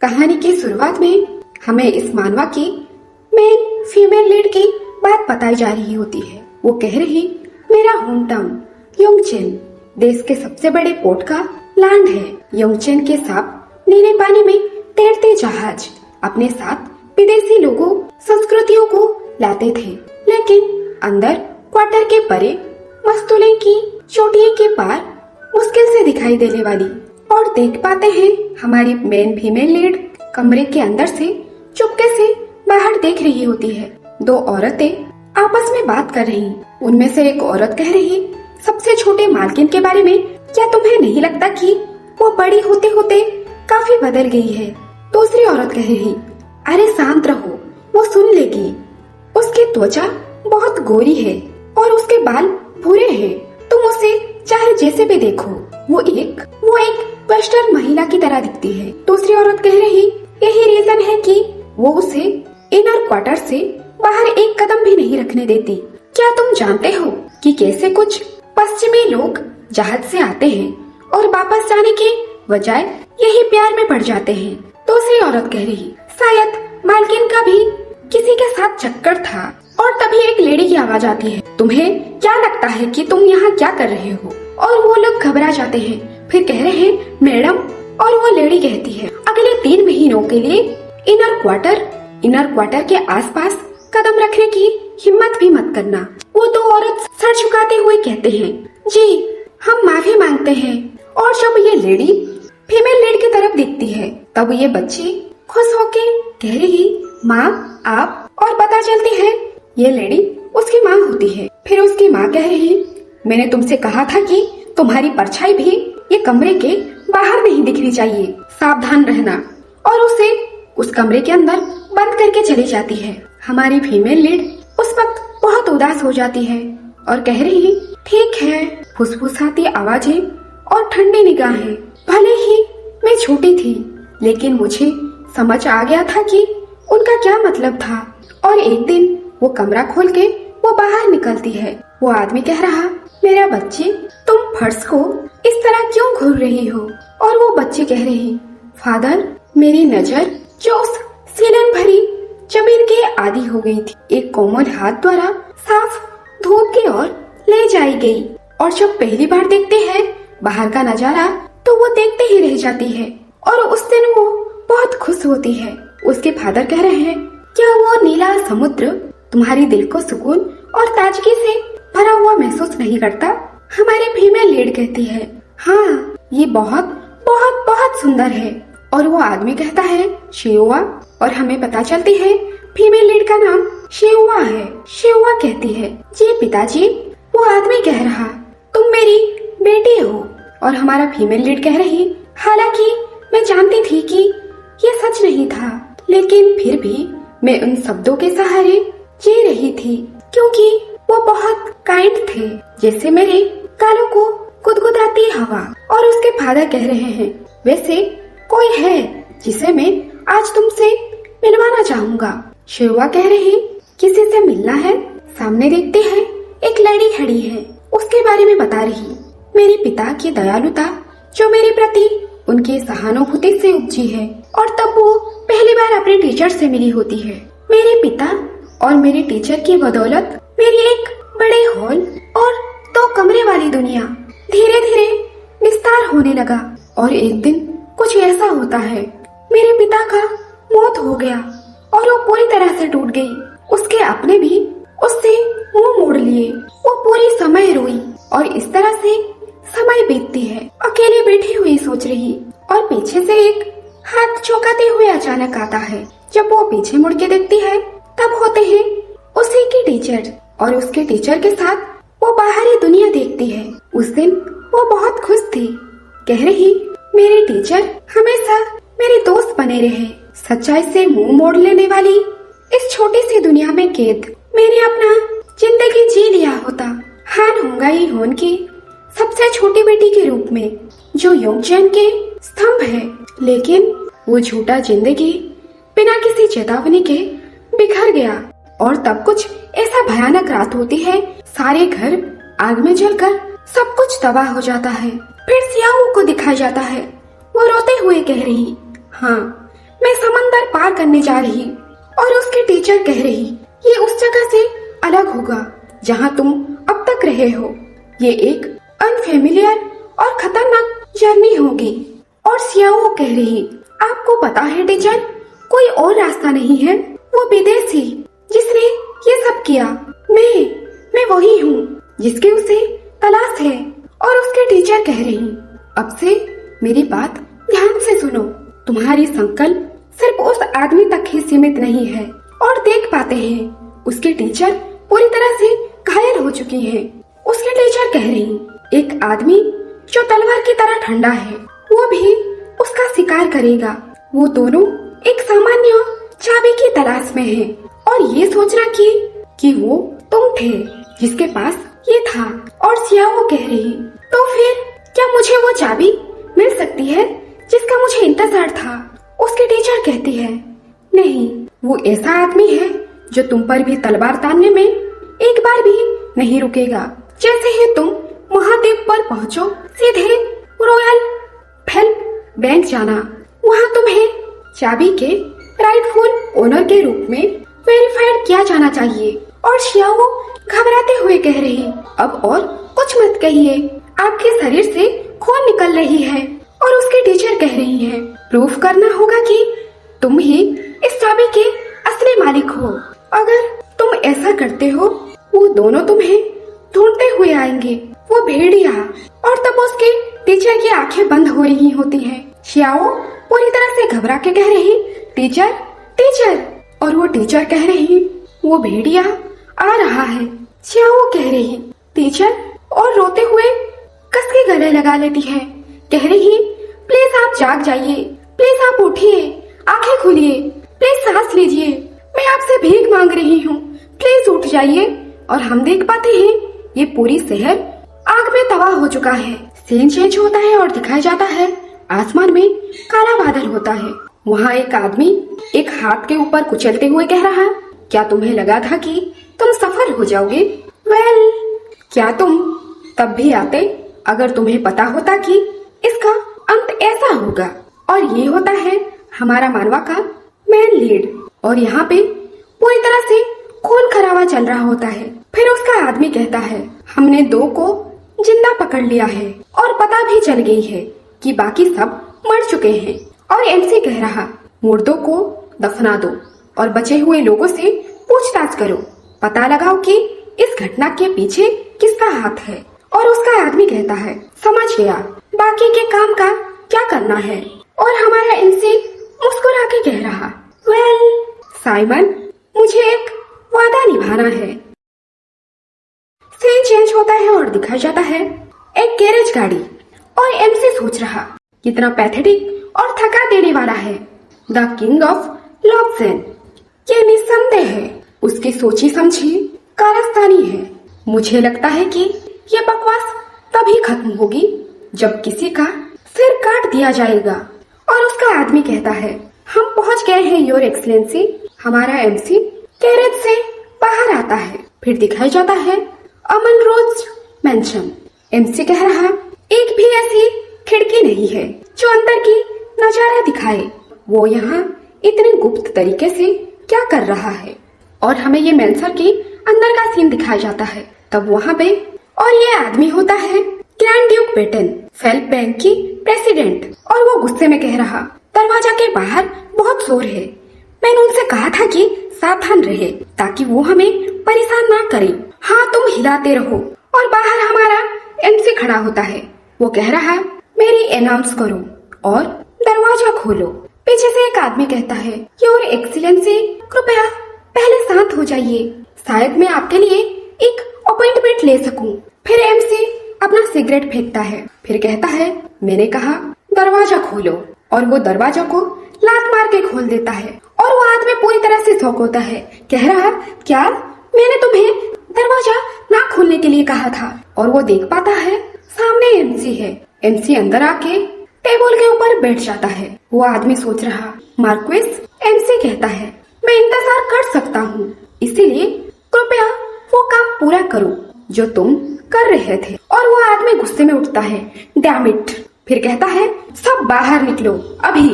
कहानी की शुरुआत में हमें इस मानवा की मेन फीमेल लीड की बात बताई जा रही होती है। वो कह रही, मेरा होम टाउन योंगचेन देश के सबसे बड़े पोर्ट का लैंड है। योंगचेन के साथ नीले पानी में तैरते जहाज अपने साथ विदेशी लोगों संस्कृतियों को लाते थे, लेकिन अंदर क्वार्टर के परे मस्तूले की चोटियों के पार मुश्किल से दिखाई देने वाली और देख पाते हैं हमारी मेन फीमेल लीड कमरे के अंदर से चुपके से बाहर देख रही होती है। दो औरतें आपस में बात कर रही। उनमें से एक औरत कह रही, सबसे छोटे मालकिन के बारे में क्या तुम्हें नहीं लगता कि वो बड़ी होते होते काफी बदल गई है? दूसरी औरत कह रही, अरे शांत रहो, वो सुन लेगी। उसकी त्वचा बहुत गोरी है और उसके बाल भूरे हैं। तुम उसे चाहे जैसे भी देखो, वो एक वेस्टर्न महिला की तरह दिखती है। दूसरी औरत कह रही, यही रीजन है कि वो उसे इनर क्वार्टर से बाहर एक कदम भी नहीं रखने देती। क्या तुम जानते हो कि कैसे कुछ पश्चिमी लोग जहाज से आते हैं और वापस जाने के बजाय यही प्यार में पड़ जाते हैं? दूसरी औरत कह रही, शायद मालकिन का भी किसी के साथ चक्कर था। और तभी एक लेडी की आवाज आती है, तुम्हें क्या लगता है कि तुम यहाँ क्या कर रहे हो? और वो लोग घबरा जाते हैं, फिर कह रहे हैं, मैडम। और वो लेडी कहती है, अगले 3 महीनों के लिए इनर क्वार्टर के आसपास कदम रखने की हिम्मत भी मत करना। वो दो औरत सर झुकाते हुए कहते हैं, जी हम माफी मांगते हैं। और जब ये लेडी फीमेल लीड की तरफ देखती है, तब ये बच्ची खुश होके कह रही, माँ आप। और पता चलती है ये लेडी उसकी माँ होती है। फिर उसकी माँ कह रही, मैंने तुमसे कहा था कि तुम्हारी परछाई भी ये कमरे के बाहर नहीं दिखनी चाहिए, सावधान रहना। और उसे उस कमरे के अंदर बंद करके चली जाती है। हमारी फीमेल लीड उस वक्त बहुत उदास हो जाती है और कह रही, ठीक है। फुसफुसाती आवाजें और ठंडी निगाहें। भले ही मैं छोटी थी, लेकिन मुझे समझ आ गया था कि उनका क्या मतलब था। और एक दिन वो कमरा खोल के वो बाहर निकलती है। वो आदमी कह रहा, मेरा बच्ची तुम फर्श को इस तरह क्यों घूर रही हो? और वो बच्ची कह रही, फादर मेरी नजर जो उस सीलन भरी जमीन के आदी हो गई थी, एक कोमल हाथ द्वारा साफ धूप की ओर ले जाई गई। और जब पहली बार देखते हैं बाहर का नजारा, तो वो देखते ही रह जाती है। और उस दिन वो बहुत खुश होती है। उसके फादर कह रहे हैं, क्या वो नीला समुद्र तुम्हारी दिल को सुकून और ताजगी से भरा हुआ महसूस नहीं करता? हमारी फीमेल लीड कहती है, हाँ ये बहुत बहुत बहुत सुंदर है। और वो आदमी कहता है, शियुआ। और हमें पता चलती है फीमेल लीड का नाम शियुआ है। शियुआ कहती है, जी पिताजी। वो आदमी कह रहा, तुम मेरी बेटी हो। और हमारा फीमेल लीड कह रही, हालांकि मैं जानती थी कि ये सच नहीं था, लेकिन फिर भी मैं उन शब्दों के सहारे जी रही थी, क्योंकि वो बहुत काइंड थे, जैसे मेरे गालों को गुदगुदाती हवा। और उसके फादर कह रहे हैं, वैसे कोई है जिसे मैं आज तुमसे मिलवाना चाहूँगा। शिवा कह रही, किसी से मिलना है? सामने देखते हैं एक लड़ी खड़ी है, उसके बारे में बता रही, मेरे पिता की दयालुता जो मेरे प्रति उनकी सहानुभूति से उपजी है। और तब वो पहली बार अपने टीचर से मिली होती है। मेरे पिता और मेरे टीचर की बदौलत मेरी एक बड़े हॉल और 2 कमरे वाली दुनिया धीरे धीरे विस्तार होने लगा। और एक दिन कुछ ऐसा होता है, मेरे पिता का मौत हो गया और वो पूरी तरह से टूट गई। उसके अपने भी उससे मुंह मोड़ लिए। वो पूरी समय रोई और इस तरह से समय बीतती है, अकेले बैठी हुई सोच रही। और पीछे से एक हाथ चौंकाते हुए अचानक आता है। जब वो पीछे मुड़ के देखती है, तब होते हैं उसी की टीचर। और उसके टीचर के साथ वो बाहरी दुनिया देखती है। उस दिन वो बहुत खुश थी, कह रही, मेरी टीचर हमेशा मेरे दोस्त बने रहे। सच्चाई से मुंह मोड़ लेने वाली इस छोटी सी दुनिया में कैद मैंने अपना जिंदगी जी लिया होता। हान होंगाई होन की सबसे छोटी बेटी के रूप में, जो योंगचेन के स्तंभ है। लेकिन वो झूठा जिंदगी बिना किसी चेतावनी के बिखर गया। और तब कुछ ऐसा भयानक रात होती है, सारे घर आग में जलकर सब कुछ तबाह हो जाता है। फिर सियाओ को दिखाया जाता है। वो रोते हुए कह रही, हाँ मैं समंदर पार करने जा रही और उसके टीचर कह रही ये उस जगह से अलग होगा जहाँ तुम अब तक रहे हो। ये एक अनफेमिलियर और खतरनाक जर्नी होगी। और सियाओ कह रही आपको पता है टीचर, कोई और रास्ता नहीं है, वो विदेशी जिसने ये सब किया। मैं वही हूँ जिसके उसे तलाश है। और उसके टीचर कह रही अब से मेरी बात ध्यान से सुनो, तुम्हारी संकल्प सिर्फ उस आदमी तक ही सीमित नहीं है। और देख पाते हैं उसके टीचर पूरी तरह से घायल हो चुकी हैं। उसके टीचर कह रही एक आदमी जो तलवार की तरह ठंडा है वो भी उसका शिकार करेगा। वो दोनों एक सामान्य चाबी की तलाश में हैं। और ये सोचना कि वो तुम थे जिसके पास ये था। और सियाओ कह रही तो फिर क्या मुझे वो चाबी मिल सकती है जिसका मुझे इंतजार था? उसकी टीचर कहती है नहीं, वो ऐसा आदमी है जो तुम पर भी तलवार तानने में एक बार भी नहीं रुकेगा। जैसे ही तुम महाद्वीप पर पहुँचो सीधे रॉयल फेल्प बैंक जाना, वहाँ तुम्हें चाबी के राइटफुल ओनर के रूप में वेरीफाइड किया जाना चाहिए। और शियाओ घबराते हुए कह रही अब और कुछ मत कहिए, आपके शरीर से खून निकल रही है। और उसके टीचर कह रही हैं प्रूफ करना होगा कि तुम ही इस चाबी के असली मालिक हो। अगर तुम ऐसा करते हो वो दोनों तुम्हें ढूंढते हुए आएंगे, वो भेड़िया। और तब उसके टीचर की आंखें बंद हो रही होती हैं। शियाओ पूरी तरह से घबरा के कह रही टीचर टीचर। और वो टीचर कह रही वो भेड़िया आ रहा है। शियाओ कह रही टीचर और रोते हुए कस के गले लगा लेती है। कह रही प्लीज आप जाग जाइए, प्लीज आप उठिए, आंखें खोलिए, प्लीज सांस लीजिए, मैं आपसे भीख मांग रही हूँ, प्लीज उठ जाइए। और हम देख पाते हैं ये पूरी शहर आग में तबाह हो चुका है। सीन चेंज होता है और दिखाया जाता है आसमान में काला बादल होता है। वहाँ एक आदमी एक हाथ के ऊपर कुचलते हुए कह रहा क्या तुम्हें लगा था कि तुम सफल हो जाओगे? वेल, क्या तुम तब भी आते अगर तुम्हें पता होता कि इसका अंत ऐसा होगा? और ये होता है हमारा मानवा का मेन लीड। और यहाँ पे पूरी तरह से खून खराबा चल रहा होता है। फिर उसका आदमी कहता है हमने 2 को जिंदा पकड़ लिया है और पता भी चल गई है कि बाकी सब मर चुके हैं। और एमसी कह रहा मुर्दों को दफना दो और बचे हुए लोगों से पूछताछ करो, पता लगाओ कि इस घटना के पीछे किसका हाथ है। और उसका आदमी कहता है समझ गया, बाकी के काम का क्या करना है। और हमारा एमसी मुस्कुरा के कह रहा वेल साइमन, मुझे एक वादा निभाना है। सीन चेंज होता है और दिखाया जाता है एक गैरेज गाड़ी। और एमसी सोच रहा कितना पैथेटिक और थका देने वाला है। द किंग ऑफ लॉब्सेन, ये निस्संदेह है उसकी सोची समझी कारस्तानी है। मुझे लगता है कि ये बकवास तभी खत्म होगी जब किसी का सिर काट दिया जाएगा। और उसका आदमी कहता है हम पहुंच गए हैं योर एक्सलेंसी। हमारा एमसी गैरेज से बाहर आता है। फिर दिखाया जाता है अमन रोज मेंशन। एमसी कह रहा एक भी ऐसी खिड़की नहीं है जो अंदर की नजारा दिखाए। वो यहाँ इतने गुप्त तरीके से क्या कर रहा है? और हमें ये मेंशन के अंदर का सीन दिखाया जाता है। तब वहाँ पे और ये आदमी होता है ग्रैंड ड्यूक बेटन, फेल्प बैंक की प्रेसिडेंट। और वो गुस्से में कह रहा दरवाजा के बाहर बहुत शोर है, मैंने उनसे कहा था कि सावधान रहे ताकि वो हमें परेशान ना करे। हाँ तुम हिलाते रहो। और बाहर हमारा एमसी खड़ा होता है। वो कह रहा मेरी अनाउंस करो और दरवाजा खोलो। पीछे से एक आदमी कहता है योर एक्सीलेंसी, कृपया पहले शांत हो जाइए, शायद मैं आपके लिए एक अपॉइंटमेंट ले सकूं। फिर एमसी अपना सिगरेट फेंकता है। फिर कहता है मैंने कहा दरवाजा खोलो। और वो दरवाजा को लात मार के खोल देता है। और वो आदमी पूरी तरह से शॉक होता है, कह रहा क्या मैंने तुम्हें दरवाजा ना खोलने के लिए कहा था। और वो देख पाता है सामने एमसी है। एमसी अंदर आके टेबल के ऊपर बैठ जाता है। वो आदमी सोच रहा मार्क्वेस। एमसी कहता है मैं इंतजार कर सकता हूँ, इसीलिए कृपया वो काम पूरा करो जो तुम कर रहे थे। और वो आदमी गुस्से में उठता है डैम इट। फिर कहता है सब बाहर निकलो अभी।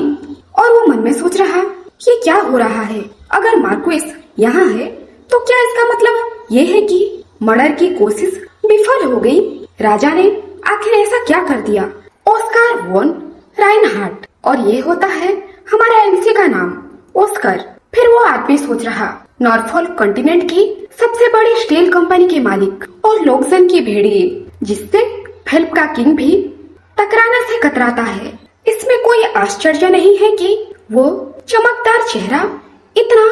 और वो मन में सोच रहा, ये क्या हो रहा है? अगर मार्क्विस यहाँ है तो क्या इसका मतलब ये है कि मर्डर की कोशिश विफल हो गई? राजा ने आखिर ऐसा क्या कर दिया? ऑस्कार वॉन राइनहार्ट, और ये होता है हमारा एमसी का नाम, ऑस्कर। फिर वो आदमी सोच रहा, नॉर्फोल्क कॉन्टिनेंट की सबसे बड़ी स्टील कंपनी के मालिक और लोकजन की भेड़िए, जिससे फिल्म का किंग भी टकराने से कतराता है। इसमें कोई आश्चर्य नहीं है कि वो चमकदार चेहरा इतना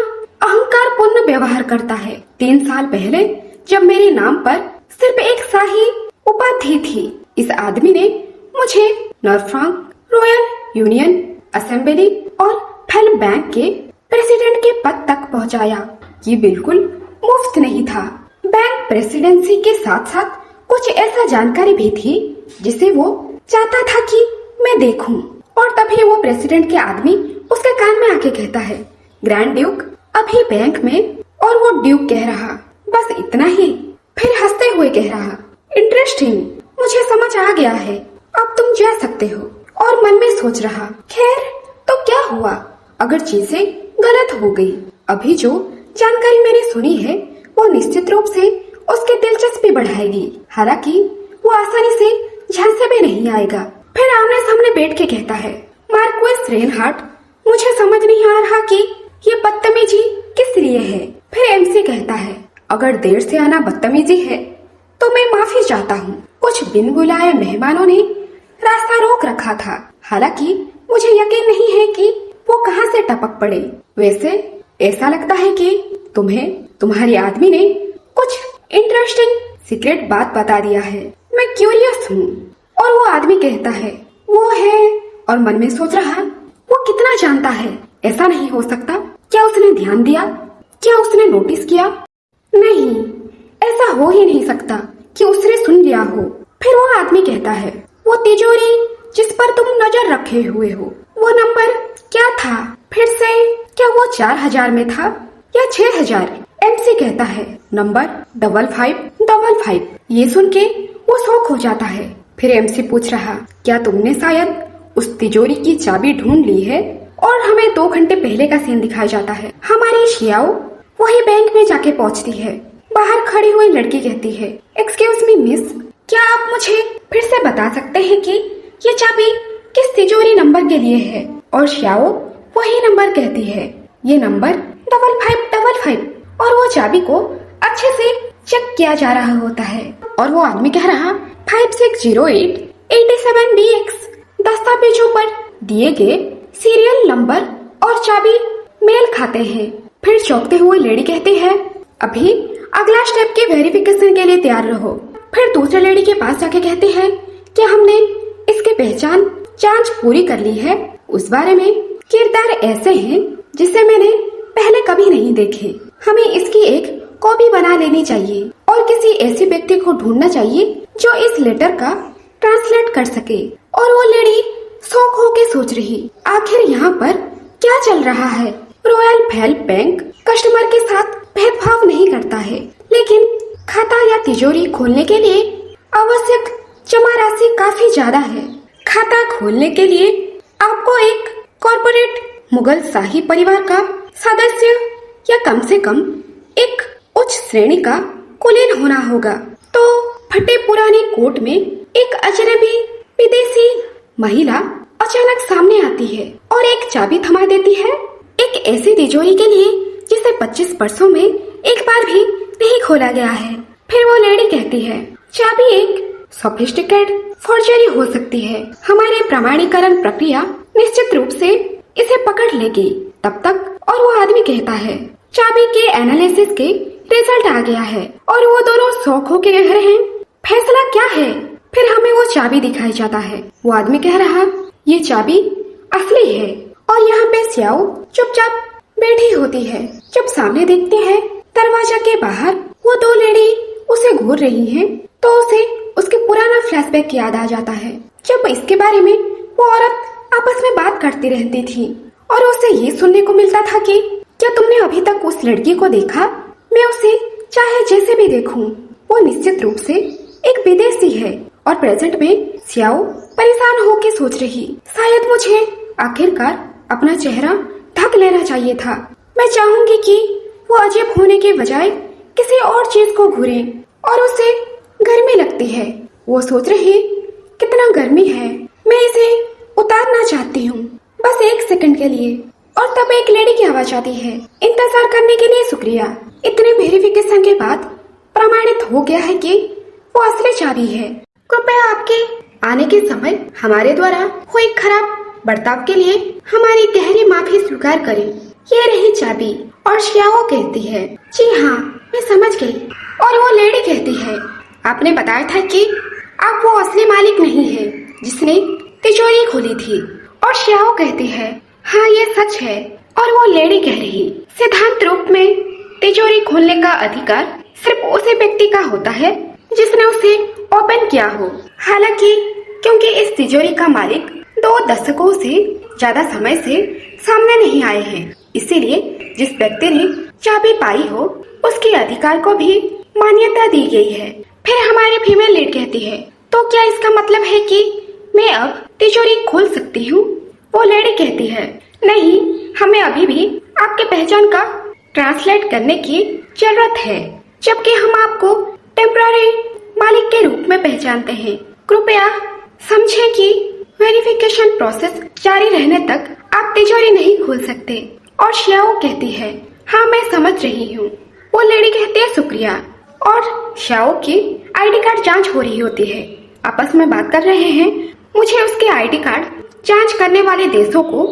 अहंकारपूर्ण व्यवहार करता है। 3 साल पहले जब मेरे नाम पर सिर्फ एक शाही उपाधि थी, इस आदमी ने मुझे नॉर्फ्रांक रॉयल यूनियन असेंबली और फिल्म बैंक के प्रेसिडेंट के पद तक पहुंचाया। ये बिल्कुल मुफ्त नहीं था। बैंक प्रेसिडेंसी के साथ साथ कुछ ऐसा जानकारी भी थी जिसे वो चाहता था कि मैं देखूं। और तभी वो प्रेसिडेंट के आदमी उसके कान में आके कहता है, ग्रैंड ड्यूक अभी बैंक में, और वो ड्यूक कह रहा, बस इतना ही। फिर हंसते हुए कह रहा, इंटरेस्टिंग, मुझे समझ आ गया है, अब तुम जा सकते हो। और मन में सोच रहा, खैर तो क्या हुआ अगर चीजें गलत हो गई? अभी जो जानकारी मैंने सुनी है वो निश्चित रूप से उसकी दिलचस्पी बढ़ाएगी। हालांकि वो आसानी से झांसे में नहीं आएगा। फिर आमने सामने बैठ के कहता है, मार्क्विस रेनहार्ट, मुझे समझ नहीं आ रहा कि ये बदतमीजी किस लिए है। फिर एमसी कहता है, अगर देर से आना बदतमीजी है तो मैं माफी चाहता हूँ। कुछ बिन बुलाए मेहमानों ने रास्ता रोक रखा था। हालांकि मुझे यकीन नहीं है कि वो कहाँ से टपक पड़े। वैसे ऐसा लगता है कि तुम्हें तुम्हारी आदमी ने कुछ इंटरेस्टिंग सीक्रेट बात बता दिया है। मैं क्यूरियस हूँ। और वो आदमी कहता है, वो है, और मन में सोच रहा, वो कितना जानता है? ऐसा नहीं हो सकता। क्या उसने ध्यान दिया? क्या उसने नोटिस किया? नहीं, ऐसा हो ही नहीं सकता कि उसने सुन लिया हो। फिर वो आदमी कहता है, वो तिजोरी जिस पर तुम नजर रखे हुए हो, वो नंबर क्या था? फिर से, क्या वो 4000 में था या 6000? एमसी कहता है, नंबर 5555। ये सुन के वो शौक हो जाता है। फिर एमसी पूछ रहा, क्या तुमने शायद उस तिजोरी की चाबी ढूंढ ली है? और हमें 2 घंटे पहले का सीन दिखाया जाता है। हमारी शियाओ वही बैंक में जाके पहुंचती है। बाहर खड़ी हुई लड़की कहती है, एक्सक्यूज मी मिस, क्या आप मुझे फिर से बता सकते हैं कि ये चाबी किस तिजोरी नंबर के लिए है? और शियाओ वही नंबर कहती है, ये नंबर 5555। और वो चाबी को अच्छे से चेक किया जा रहा होता है। और वो आदमी कह रहा, 560887BX दस्तावेजों पर दिए गए सीरियल नंबर और चाबी मेल खाते हैं। फिर चौंकते हुए लेडी कहती है, अभी अगला स्टेप के वेरिफिकेशन के लिए तैयार रहो। फिर दूसरे लेडी के पास जाके कहती है, क्या हमने इसकी पहचान जांच पूरी कर ली है? उस बारे में किरदार ऐसे हैं जिसे मैंने पहले कभी नहीं देखे। हमें इसकी एक कॉपी बना लेनी चाहिए और किसी ऐसे व्यक्ति को ढूंढना चाहिए जो इस लेटर का ट्रांसलेट कर सके। और वो लेडी शौक होके सोच रही, आखिर यहाँ पर क्या चल रहा है? रॉयल फेल्प बैंक कस्टमर के साथ भेदभाव नहीं करता है, लेकिन खाता या तिजोरी खोलने के लिए आवश्यक जमा राशि काफी ज्यादा है। खाता खोलने के लिए आपको एक कॉर्पोरेट मुगल शाही परिवार का सदस्य या कम से कम एक उच्च श्रेणी का कुलीन होना होगा। तो फटे पुराने कोट में एक अजनबी विदेशी महिला अचानक सामने आती है और एक चाबी थमा देती है, एक ऐसी तिजोरी के लिए जिसे 25 वर्षों में एक बार भी नहीं खोला गया है। फिर वो लेडी कहती है, चाबी एक सोफिस्टिकेट फोर्जरी हो सकती है। हमारी प्रमाणीकरण प्रक्रिया निश्चित रूप से इसे पकड़ लेगी तब तक। और वो आदमी कहता है, चाबी के एनालिसिस के रिजल्ट आ गया है। और वो दोनों शौक होके कह रहे हैं, फैसला क्या है? फिर हमें वो चाबी दिखाई जाता है। वो आदमी कह रहा, ये चाबी असली है। और यहाँ पे सियाओ चुपचाप बैठी होती है। जब सामने देखते हैं दरवाजा के बाहर वो 2 लेडी उसे घूर रही हैं, तो उसे उसके पुराना फ्लैशबैक याद आ जाता है, जब इसके बारे में वो औरत आपस में बात करती रहती थी। और उसे ये सुनने को मिलता था कि क्या तुमने अभी तक उस लड़की को देखा? मैं उसे चाहे जैसे भी देखूं, वो निश्चित रूप से एक विदेशी है। और प्रेजेंट में सियाओ परेशान होके सोच रही, शायद मुझे आखिरकार अपना चेहरा ढक लेना चाहिए था। मैं चाहूंगी कि वो अजीब होने के बजाय किसी और चीज को घूरे और उसे गर्मी लगती है। वो सोच रही कितना गर्मी है, मैं इसे उतारना चाहती हूँ बस 1 सेकंड के लिए। और तब एक लेडी की आवाज आती है, इंतजार करने के लिए शुक्रिया। इतने वेरिफिकेशन के बाद प्रमाणित हो गया है कि वो असली चाबी है। कृपया आपके आने के समय हमारे द्वारा हुई खराब बर्ताव के लिए हमारी गहरी माफी स्वीकार करें। ये रही चाबी। और श्याओ कहती है, जी हाँ मैं समझ गई। और वो लेडी कहती है, आपने बताया था कि आप वो असली मालिक नहीं है जिसने तिजोरी खोली थी। और श्याओ कहती है, हाँ ये सच है। और वो लेडी कह रही, सिद्धांत रूप में तिजोरी खोलने का अधिकार सिर्फ उसी व्यक्ति का होता है जिसने उसे ओपन किया हो। हालांकि क्योंकि इस तिजोरी का मालिक 2 दशकों से ज्यादा समय से सामने नहीं आए हैं, इसीलिए जिस व्यक्ति ने चाबी पाई हो उसके अधिकार को भी मान्यता दी गई है। फिर हमारी फीमेल लीड कहती है, तो क्या इसका मतलब है कि मैं अब तिजोरी खोल सकती हूँ? वो लेडी कहती है, नहीं, हमें अभी भी आपके पहचान का ट्रांसलेट करने की जरूरत है, जबकि हम आपको टेम्पररी मालिक के रूप में पहचानते हैं। कृपया समझें कि वेरिफिकेशन प्रोसेस जारी रहने तक आप तिजोरी नहीं खोल सकते। और श्याओ कहती है, हाँ मैं समझ रही हूँ। वो लेडी कहती है, शुक्रिया। और श्याओ की आईडी कार्ड जांच हो रही होती है। आपस में बात कर रहे हैं, मुझे उसके आईडी कार्ड जांच करने वाले देशों को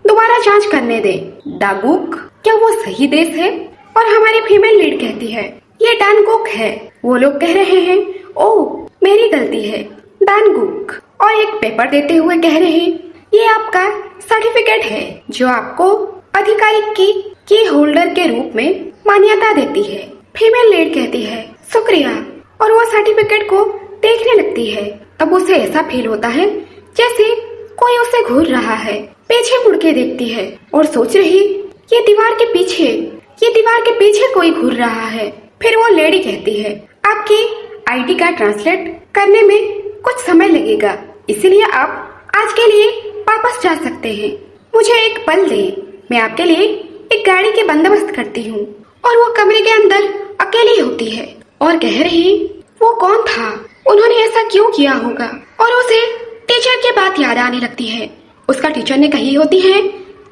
दोबारा जांच करने दे। डागुक, क्या वो सही देश है? और हमारी फीमेल लीड कहती है, ये डानगुक है। वो लोग कह रहे हैं, ओह मेरी गलती है, डानगुक। और एक पेपर देते हुए कह रहे हैं, ये आपका सर्टिफिकेट है जो आपको आधिकारिक की होल्डर के रूप में मान्यता देती है। फीमेल लीड कहती है, शुक्रिया। और वो सर्टिफिकेट को देखने लगती है। तब उसे ऐसा फील होता है जैसे कोई उसे घूर रहा है। पीछे मुड़ के देखती है और सोच रही, ये दीवार के पीछे कोई घूर रहा है। फिर वो लेडी कहती है, आपकी आईडी का ट्रांसलेट करने में कुछ समय लगेगा, इसलिए आप आज के लिए वापस जा सकते हैं। मुझे एक पल दे, मैं आपके लिए एक गाड़ी के बंदोबस्त करती हूँ। और वो कमरे के अंदर अकेली होती है और कह रही, वो कौन था, उन्होंने ऐसा क्यों किया होगा? और उसे टीचर की बात याद आने लगती है। उसका टीचर ने कही होती है,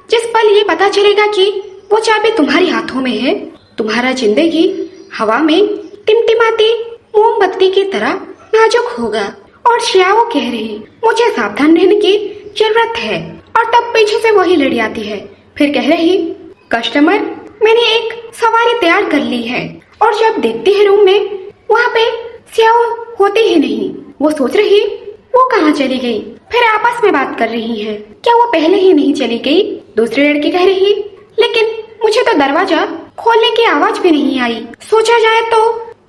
जिस पल ये पता चलेगा कि वो चाबी तुम्हारे हाथों में है, तुम्हारा जिंदगी हवा में टिमटिमाती मोमबत्ती की तरह नाजुक होगा। और श्याओ कह रही, मुझे सावधान रहने की जरूरत है। और तब पीछे से वही लड़ी आती है। फिर कह रही, कस्टमर, मैंने एक सवारी तैयार कर ली है। और जब देखती है रूम में, वहाँ पे श्याओ होती ही नहीं। वो सोच रही, वो कहाँ चली गई? फिर आपस में बात कर रही हैं, क्या वो पहले ही नहीं चली गई? दूसरी लड़की कह रही, लेकिन मुझे तो दरवाजा खोलने की आवाज भी नहीं आई। सोचा जाए तो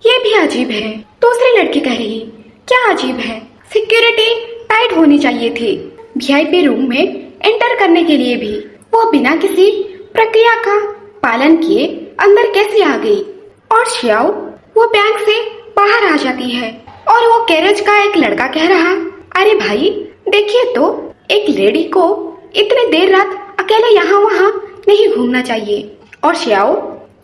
ये भी अजीब है। दूसरी लड़की कह रही, क्या अजीब है? सिक्योरिटी टाइट होनी चाहिए थी वीआईपी रूम में एंटर करने के लिए भी। वो बिना किसी प्रक्रिया का पालन किए अंदर कैसे आ गई? और श्याओ वो बैंक से बाहर आ जाती है और वो कैरेज का एक लड़का कह रहा, अरे भाई देखिए तो, एक लेडी को इतनी देर रात अकेले यहाँ वहाँ नहीं घूमना चाहिए। और श्याओ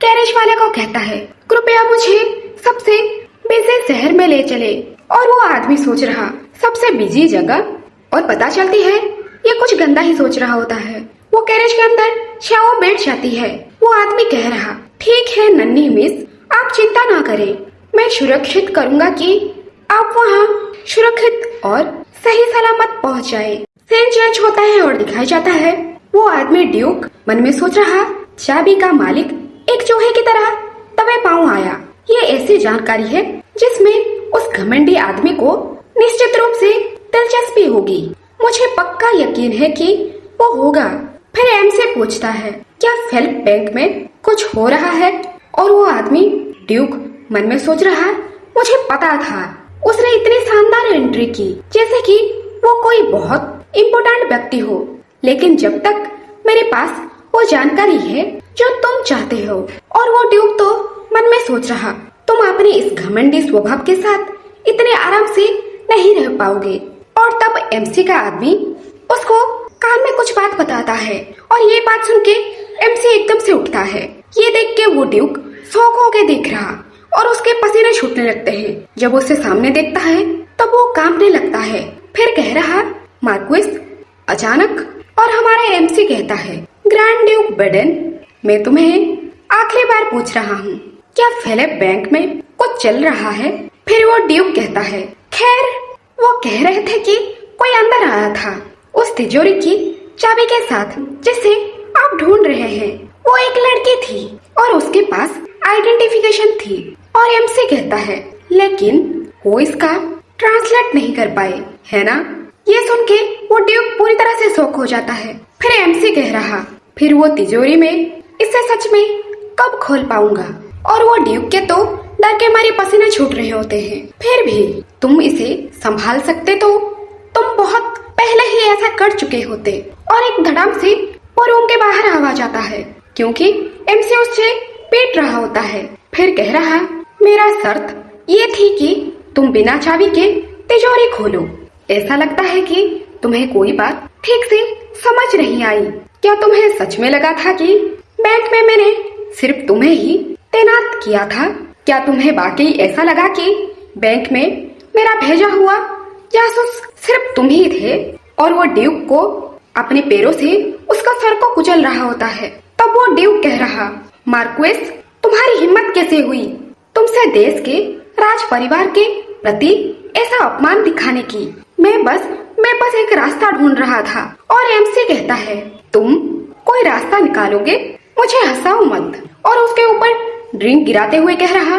कैरेज वाले को कहता है, कृपया मुझे सबसे बिजी शहर में ले चले। और वो आदमी सोच रहा, सबसे बिजी जगह, और पता चलती है ये कुछ गंदा ही सोच रहा होता है। वो कैरेज के अंदर श्याओ बैठ जाती है। वो आदमी कह रहा, ठीक है नन्ही मिस, आप चिंता ना करें, मैं सुरक्षित करूँगा कि आप वहाँ सुरक्षित और सही सलामत पहुँच जाए। सीन चेंज होता है और दिखाया जाता है वो आदमी ड्यूक मन में सोच रहा, चाबी का मालिक एक चूहे की तरह दबे पांव आया। ये ऐसी जानकारी है जिसमें उस घमंडी आदमी को निश्चित रूप से दिलचस्पी होगी। मुझे पक्का यकीन है कि वो होगा। फिर एम से पूछता है, क्या फेल्प बैंक में कुछ हो रहा है? और वो आदमी ड्यूक मन में सोच रहा, मुझे पता था उसने इतनी शानदार एंट्री की जैसे कि वो कोई बहुत इम्पोर्टेंट व्यक्ति हो, लेकिन जब तक मेरे पास वो जानकारी है जो तुम चाहते हो। और वो ड्यूक तो मन में सोच रहा, तुम अपने इस घमंडी स्वभाव के साथ इतने आराम से नहीं रह पाओगे। और तब एमसी का आदमी उसको कान में कुछ बात बात बताता है और ये बात सुन के एमसी एकदम से उठता है। ये देख के वो ड्यूक शौक हो के देख रहा और उसके पसीने छूटने लगते हैं। जब उसे सामने देखता है तब वो कांपने लगता है। फिर कह रहा मार्क्विस अचानक, और हमारा एमसी कहता है ग्रैंड ड्यूक बेडन, मैं तुम्हें आखिरी बार पूछ रहा हूँ, क्या फिलिप बैंक में कुछ चल रहा है? फिर वो ड्यूक कहता है खैर, वो कह रहे थे कि कोई अंदर आया था उस तिजोरी की चाबी के साथ जिसे आप ढूंढ रहे हैं। वो एक लड़की थी और उसके पास आइडेंटिफिकेशन थी। और एमसी कहता है लेकिन वो इसका ट्रांसलेट नहीं कर पाए, है ना? ये सुन के वो ड्यूक पूरी तरह से शॉक हो जाता है। फिर एमसी कह रहा फिर वो तिजोरी में इसे सच में कब खोल पाऊंगा? और वो ड्यूक के तो डर के मारे पसीने छूट रहे होते हैं। फिर भी तुम इसे संभाल सकते तो तुम बहुत पहले ही ऐसा कर चुके होते। और एक धड़ाम से वो रूम के बाहर आवाज आता है क्योंकि एमसी उससे पीट रहा होता है। फिर कह रहा मेरा शर्त ये थी कि तुम बिना चाबी के तिजोरी खोलो। ऐसा लगता है कि तुम्हें कोई बात ठीक से समझ नहीं आई। क्या तुम्हें सच में लगा था कि बैंक में मैंने सिर्फ तुम्हें ही तैनात किया था? क्या तुम्हें वाकई ऐसा लगा कि बैंक में मेरा भेजा हुआ जासूस सिर्फ तुम ही थे? और वो ड्यूक को अपने पैरों से उसका सर को कुचल रहा होता है। तब वो ड्यूक कह रहा मार्क्वेस, तुम्हारी हिम्मत कैसे हुई तुमसे देश के राज परिवार के प्रति ऐसा अपमान दिखाने की? मैं बस एक रास्ता ढूंढ रहा था। और एमसी कहता है तुम कोई रास्ता निकालोगे, मुझे हंसाओ मत। और उसके ऊपर ड्रिंक गिराते हुए कह रहा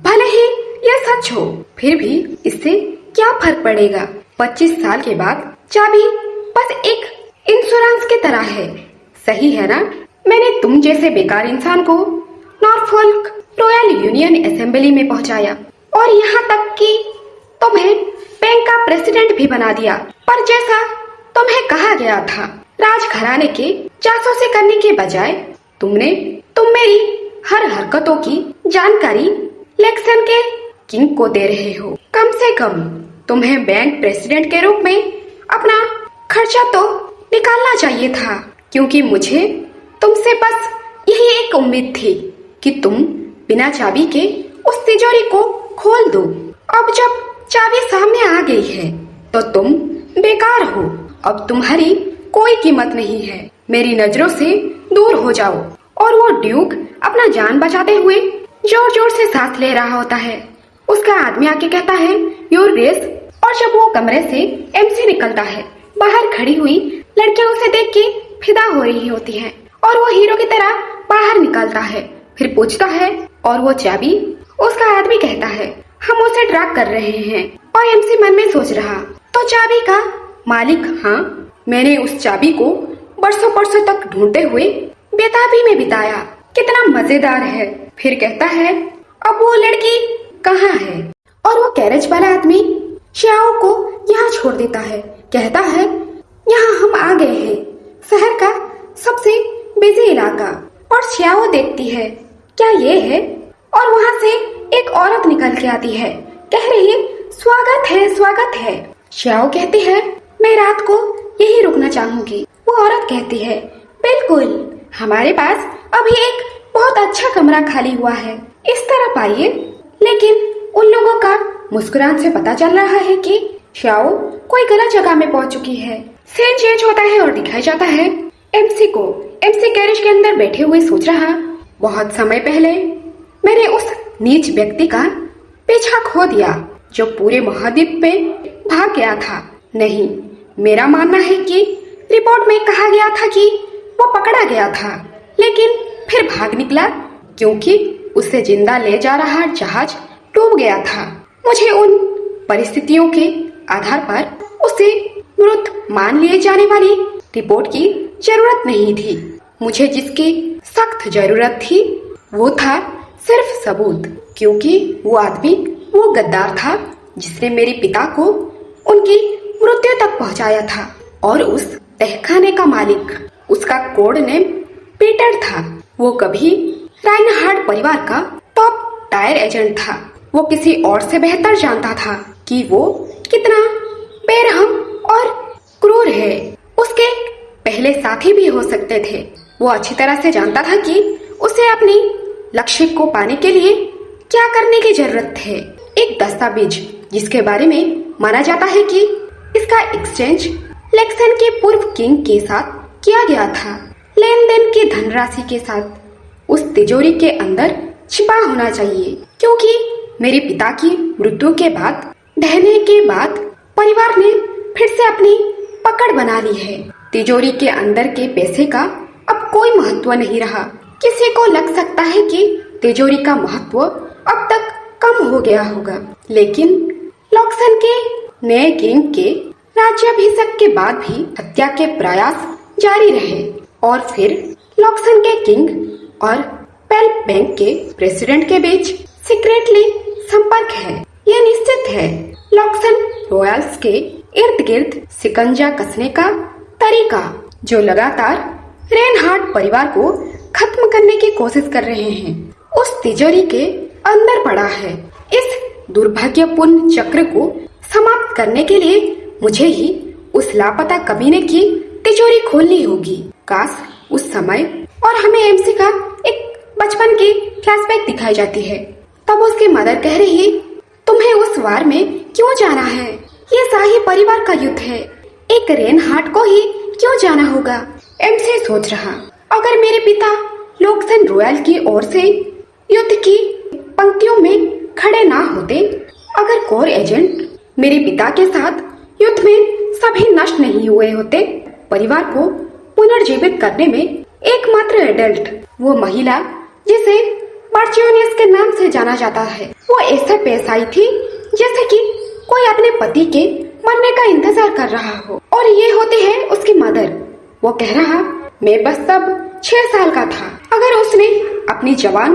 भले ही यह सच हो, फिर भी इससे क्या फर्क पड़ेगा? 25 साल के बाद चाबी बस एक इंश्योरेंस की तरह है, सही है ना? मैंने तुम जैसे बेकार इंसान को नॉर्फोल्क रॉयल यूनियन असेंबली में पहुंचाया और यहाँ तक कि तुम्हें बैंक का प्रेसिडेंट भी बना दिया। पर जैसा तुम्हें कहा गया था, राजघराने के जासूसी करने के बजाय तुम मेरी हर हरकतों की जानकारी लेक्सन के किंग को दे रहे हो। कम से कम तुम्हें बैंक प्रेसिडेंट के रूप में अपना खर्चा तो निकालना चाहिए था, क्योंकि मुझे तुमसे बस यही एक उम्मीद थी कि तुम बिना चाबी के उस तिजोरी को खोल दो। अब जब चाबी सामने आ गई है तो तुम बेकार हो। अब तुम्हारी कोई कीमत नहीं है। मेरी नजरों से दूर हो जाओ। और वो ड्यूक अपना जान बचाते हुए जोर जोर से सांस ले रहा होता है। उसका आदमी आके कहता है योर ग्रेस। और जब वो कमरे से एमसी निकलता है, बाहर खड़ी हुई लड़कियां उसे देख के फिदा हो रही होती हैं और वो हीरो की तरह बाहर निकलता है। फिर पूछता है और वो चाबी? उसका आदमी कहता है हम उसे ड्रैग कर रहे हैं। और एमसी मन में सोच रहा तो चाबी का मालिक? हाँ, मैंने उस चाबी को बरसों बरसों तक ढूंढते हुए बेताबी में बिताया। कितना मजेदार है। फिर कहता है अब वो लड़की कहाँ है? और वो कैरेज वाला आदमी श्याओ को यहाँ छोड़ देता है। कहता है यहाँ हम आ गए हैं, शहर का सबसे बिजी इलाका। और श्याओ देखती है क्या ये है? और वहाँ से एक औरत निकल के आती है, कह रही है स्वागत है, स्वागत है। श्याओ कहती है मैं रात को यही रुकना चाहूंगी। वो औरत कहती है बिल्कुल, हमारे पास अभी एक बहुत अच्छा कमरा खाली हुआ है, इस तरफ आइए। लेकिन उन लोगों का मुस्कुरान से पता चल रहा है कि श्याओ कोई गलत जगह में पहुंच चुकी है। सीन चेंज होता है और दिखाया जाता है एमसी को। एमसी कैरेज के अंदर बैठे हुए सोच रहा बहुत समय पहले मैंने उस नीच व्यक्ति का पीछा खो दिया जो पूरे महाद्वीप पे भाग गया था। नहीं, मेरा मानना है कि रिपोर्ट में कहा गया था कि वो पकड़ा गया था, लेकिन फिर भाग निकला क्योंकि उसे जिंदा ले जा रहा जहाज डूब गया था। मुझे उन परिस्थितियों के आधार पर उसे मृत मान लिए जाने वाली रिपोर्ट की जरूरत नहीं थी। मुझे जिसकी सख्त जरूरत थी वो था सिर्फ सबूत, क्योंकि वो आदमी वो गद्दार था जिसने मेरे पिता को उनकी मृत्यु तक पहुंचाया था। और उस तहखाने का मालिक, उसका कोड नेम पीटर था। वो कभी राइनहार्ड परिवार का टॉप टायर एजेंट था। वो किसी और से बेहतर जानता था कि वो कितना बेरहम और क्रूर है। उसके पहले साथी भी हो सकते थे। वो अच्छी तरह से जानता था कि उसे अपने लक्ष्य को पाने के लिए क्या करने की जरूरत है। एक दस्तावेज जिसके बारे में माना जाता है कि इसका एक्सचेंज लेक्सन के पूर्व किंग के साथ किया गया था। लेन देन की धनराशि के साथ उस तिजोरी के अंदर छिपा होना चाहिए, क्योंकि मेरे पिता की मृत्यु के बाद ढहने के बाद परिवार ने फिर से अपनी पकड़ बना ली है। तिजोरी के अंदर के पैसे का अब कोई महत्व नहीं रहा। किसी को लग सकता है कि तिजोरी का महत्व अब तक कम हो गया होगा, लेकिन लॉक्सन के नए किंग के राज्याभिषेक के बाद भी हत्या के प्रयास जारी रहे और फिर लॉक्सन के किंग और पेल बैंक के प्रेसिडेंट के बीच सीक्रेटली संपर्क है। यह निश्चित है लॉक्सन रॉयल्स के इर्द गिर्द शिकंजा कसने का तरीका, जो लगातार रेनहार्ट परिवार को खत्म करने की कोशिश कर रहे हैं, उस तिजोरी के अंदर पड़ा है। इस दुर्भाग्यपूर्ण चक्र को समाप्त करने के लिए मुझे ही उस लापता कमीने की तिजोरी खोलनी होगी। काश उस समय और हमें एमसी का एक बचपन की फ्लैशबैक दिखाई जाती है। तब उसकी मदर कह रही है, तुम्हें उस वार में क्यों जाना है? ये शाही परिवार का युद्ध है, एक रेनहार्ट को ही क्यों जाना होगा? एमसी सोच रहा, अगर मेरे पिता लॉक्सन रॉयल की ओर से युद्ध की पंक्तियों में खड़े ना होते, अगर कोर एजेंट मेरे पिता के साथ युद्ध में सभी नष्ट नहीं हुए होते, परिवार को पुनर्जीवित करने में एकमात्र एडल्ट, वो महिला जिसे मार्चियोनियस के नाम से जाना जाता है, वो ऐसे पेश आई थी जैसे कि कोई अपने पति के मरने का इंतजार कर रहा हो। और ये होती है उसकी मदर। वो कह रहा, मैं बस तब 6 साल का था। अगर उसने अपनी जवान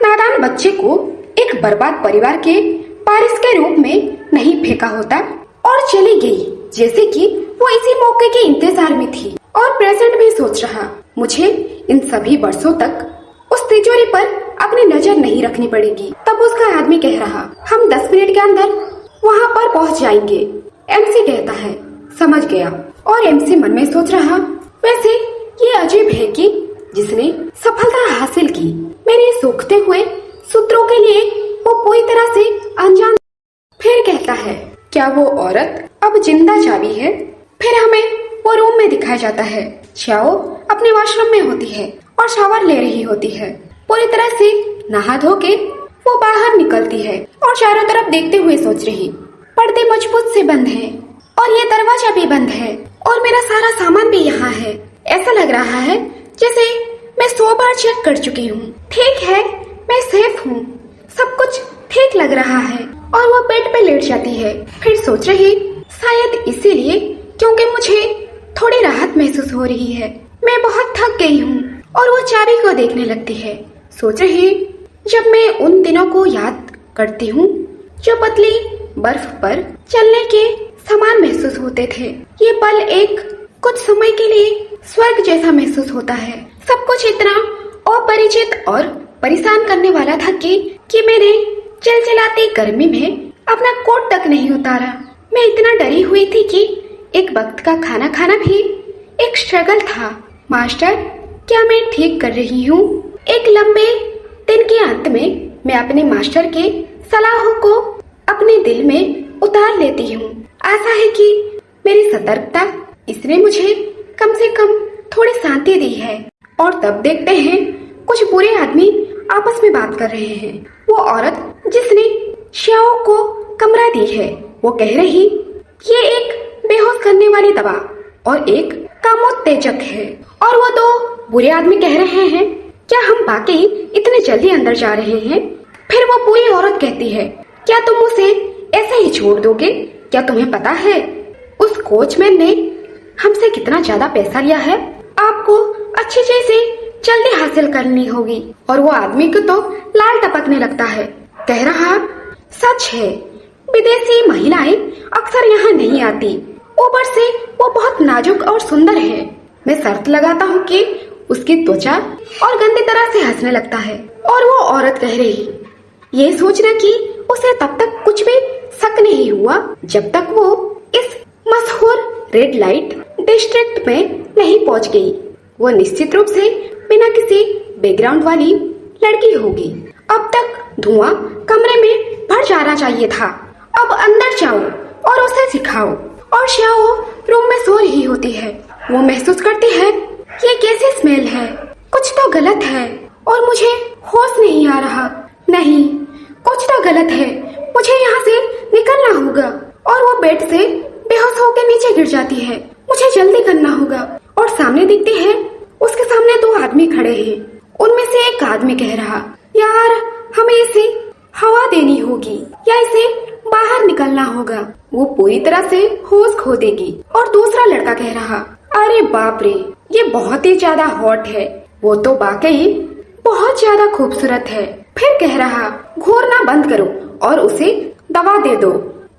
नादान बच्चे को एक बर्बाद परिवार के पारिस के रूप में नहीं फेंका होता और चली गई, जैसे कि वो इसी मौके के इंतजार में थी। और प्रेजेंट भी सोच रहा, मुझे इन सभी वर्षों तक उस तिजोरी पर अपनी नजर नहीं रखनी पड़ेगी। तब उसका आदमी कह रहा, हम 10 मिनट के अंदर वहाँ पर पहुँच जाएंगे। एमसी कहता है, समझ गया। और एमसी मन में सोच रहा, वैसे ये अजीब है कि जिसने सफलता हासिल की मेरे सूखते हुए सूत्रों के लिए वो पूरी तरह से अनजान। फिर कहता है, क्या वो औरत अब जिंदा चाबी है? फिर हमें वो रूम में दिखाया जाता है। चाओ अपने वॉशरूम में होती है और शावर ले रही होती है। पूरी तरह से नहा धो के वो बाहर निकलती है और चारों तरफ देखते हुए सोच रही, पर्दे मजबूत से बंद हैं और ये दरवाजा भी बंद है और मेरा सारा सामान भी यहाँ है। ऐसा लग रहा है जैसे मैं 100 बार चेक कर चुकी हूँ। ठीक है, मैं सेफ हूँ, सब कुछ ठीक लग रहा है। और वो बेड पे लेट जाती है। फिर सोच रही, शायद इसीलिए क्योंकि मुझे थोड़ी राहत महसूस हो रही है, मैं बहुत थक गई हूँ। और वो चाबी को देखने लगती है। सोच रही, जब मैं उन दिनों को याद करती हूँ जो पतली बर्फ पर चलने के समान महसूस होते थे, ये पल एक कुछ समय के लिए स्वर्ग जैसा महसूस होता है। सब कुछ इतना अपरिचित और परेशान करने वाला था कि मैंने चिलचिलाती गर्मी में अपना कोट तक नहीं उतारा। मैं इतना डरी हुई थी कि एक वक्त का खाना खाना भी एक स्ट्रगल था। मास्टर, क्या मैं ठीक कर रही हूँ? एक लंबे दिन के अंत में मैं अपने मास्टर के सलाहों को अपने दिल में उतार लेती हूँ। आशा है कि मेरी सतर्कता इसने मुझे कम से कम थोड़ी शांति दी है। और तब देखते हैं कुछ बुरे आदमी आपस में बात कर रहे हैं। वो औरत जिसने श्याओ को कमरा दी है, वो कह रही, ये एक बेहोश करने वाली दवा और एक कामोत्तेजक है। और वो 2 बुरे आदमी कह रहे हैं, क्या हम वाकई इतने जल्दी अंदर जा रहे हैं? फिर वो बुरी औरत कहती है, क्या तुम उसे ऐसे ही छोड़ दोगे? क्या तुम्हें पता है उस कोचमैन ने हमसे कितना ज्यादा पैसा लिया है? आपको अच्छी चीजें जल्दी हासिल करनी होगी। और वो आदमी को तो लाल टपकने लगता है, कह रहा, सच है, विदेशी महिलाएं अक्सर यहाँ नहीं आती, ऊपर से वो बहुत नाजुक और सुंदर है। मैं शर्त लगाता हूँ कि उसकी त्वचा और गंदी तरह से हंसने लगता है। और वो औरत कह रही, ये सोचना कि उसे तब तक कुछ भी शक नहीं हुआ जब तक वो इस मशहूर रेड लाइट डिस्ट्रिक्ट में नहीं पहुंच गई। वो निश्चित रूप से बिना किसी बैकग्राउंड वाली लड़की होगी। अब तक धुआं कमरे में भर जाना चाहिए था। अब अंदर जाओ और उसे सिखाओ। और श्याओ रूम में सो रही होती है। वो महसूस करती है ये कैसी स्मेल है, कुछ तो गलत है और मुझे होश नहीं आ रहा। नहीं, कुछ तो गलत है, मुझे यहाँ से निकलना होगा। और वो बेड से बेहोश होकर नीचे गिर जाती है। मुझे जल्दी करना होगा। और सामने दिखती है उसके सामने दो आदमी खड़े हैं। उनमें से एक आदमी कह रहा, यार हमें इसे हवा देनी होगी या इसे बाहर निकलना होगा, वो पूरी तरह से होश खो देगी। और दूसरा लड़का कह रहा, अरे बाप रे, ये बहुत ही ज्यादा हॉट है, वो तो वाकई बहुत ज्यादा खूबसूरत है। फिर कह रहा, घूरना बंद करो और उसे दवा दे दो,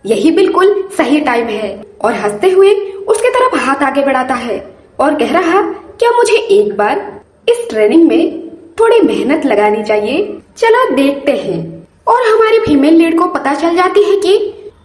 यही बिल्कुल सही टाइम है। और हंसते हुए उसके तरफ हाथ आगे बढ़ाता है और कह रहा, क्या मुझे एक बार इस ट्रेनिंग में थोड़ी मेहनत लगानी चाहिए? चलो देखते हैं। और हमारी फीमेल लीड को पता चल जाती है कि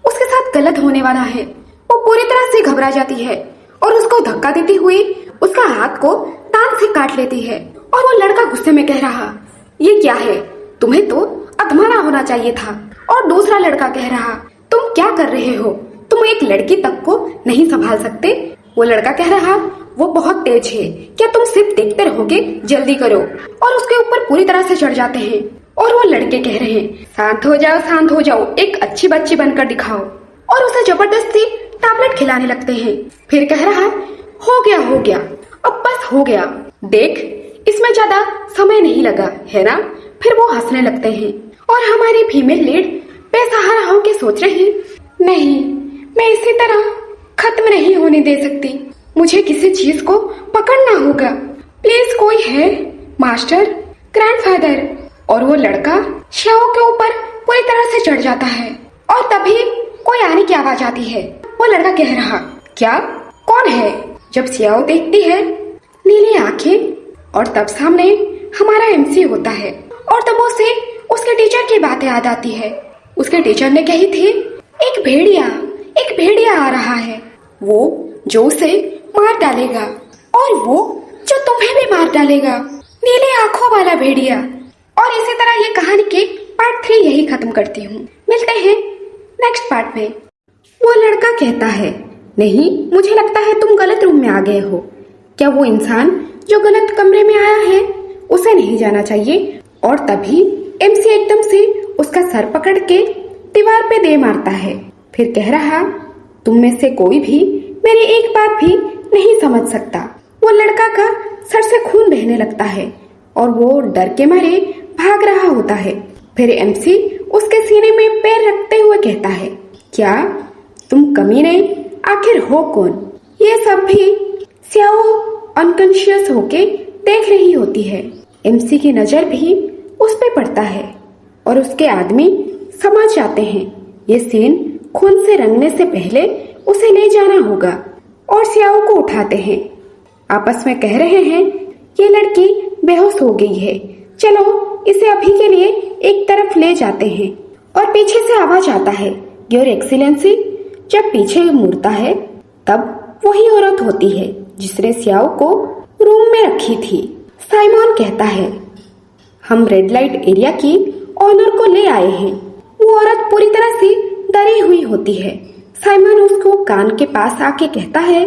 उसके साथ गलत होने वाला है। वो पूरी तरह से घबरा जाती है और उसको धक्का देती हुई उसका हाथ को दांत से काट लेती है। और वो लड़का गुस्से में कह रहा, ये क्या है, तुम्हें तो अधमरा होना चाहिए था। और दूसरा लड़का कह रहा, तुम क्या कर रहे हो, तुम एक लड़की तक को नहीं संभाल सकते। वो लड़का कह रहा, वो बहुत तेज है, क्या तुम सिर्फ देखते रहोगे, जल्दी करो। और उसके ऊपर पूरी तरह से चढ़ जाते हैं। और वो लड़के कह रहे हैं, शांत हो जाओ, शांत हो जाओ, एक अच्छी बच्ची बनकर दिखाओ। और उसे जबरदस्ती टैबलेट खिलाने लगते हैं। फिर कह रहा, हो गया, अब बस हो गया, देख इसमें ज्यादा समय नहीं लगा है ना। फिर वो हंसने लगते हैं। और हमारी फीमेल लीड बेसहारा होकर सोच रही, नहीं, मैं इसी तरह खत्म नहीं होने दे सकती, मुझे किसी चीज को पकड़ना होगा। प्लीज कोई है, मास्टर, ग्रैंडफादर। और वो लड़का श्याओ के ऊपर पूरी तरह से चढ़ जाता है। और तभी कोई आने की आवाज आती है। वो लड़का कह रहा, क्या, कौन है? जब श्याओ देखती है नीली आंखें, और तब सामने हमारा एमसी होता है। और तब उसे उसके टीचर की बातें याद आती है। उसके टीचर ने कही थी, एक भेड़िया आ रहा है, वो जो उसे मार डालेगा, और वो जो तुम्हें भी मार डालेगा, नीले आंखों वाला भेड़िया। और इसी तरह ये कहानी के पार्ट 3 यही खत्म करती हूँ। मिलते हैं नेक्स्ट पार्ट में। वो लड़का कहता है, नहीं, मुझे लगता है तुम गलत रूम में आ गए हो। क्या वो इंसान जो गलत कमरे में आया है उसे नहीं जाना चाहिए? और तभी एमसी एकदम से उसका सर पकड़ के दीवार पे दे मारता है। फिर कह रहा, तुम में से कोई भी मेरी एक बात भी नहीं समझ सकता। वो लड़का का सर से खून बहने लगता है और वो डर के मारे भाग रहा होता है। फिर एमसी उसके सीने में पैर रखते हुए कहता है, क्या तुम कमीने आखिर हो कौन? ये सब भी श्याओ अनकॉन्शियस होके देख रही होती है। एमसी की नजर भी उस पे पड़ता है और उसके आदमी समझ जाते हैं ये सीन खून से रंगने से पहले उसे ले जाना होगा। और श्याओ को उठाते हैं। आपस में कह रहे हैं, ये लड़की बेहोश हो गई है, चलो इसे अभी के लिए एक तरफ ले जाते हैं। और पीछे से आवाज आता है, योर एक्सीलेंसी। जब पीछे मुड़ता है तब वही औरत होती है जिसने श्याओ को रूम में रखी थी। साइमन कहता है, हम रेड लाइट एरिया की ऑनर को ले आए हैं। वो औरत पूरी तरह से डरी हुई होती है। साइमन उसको कान के पास आके कहता है,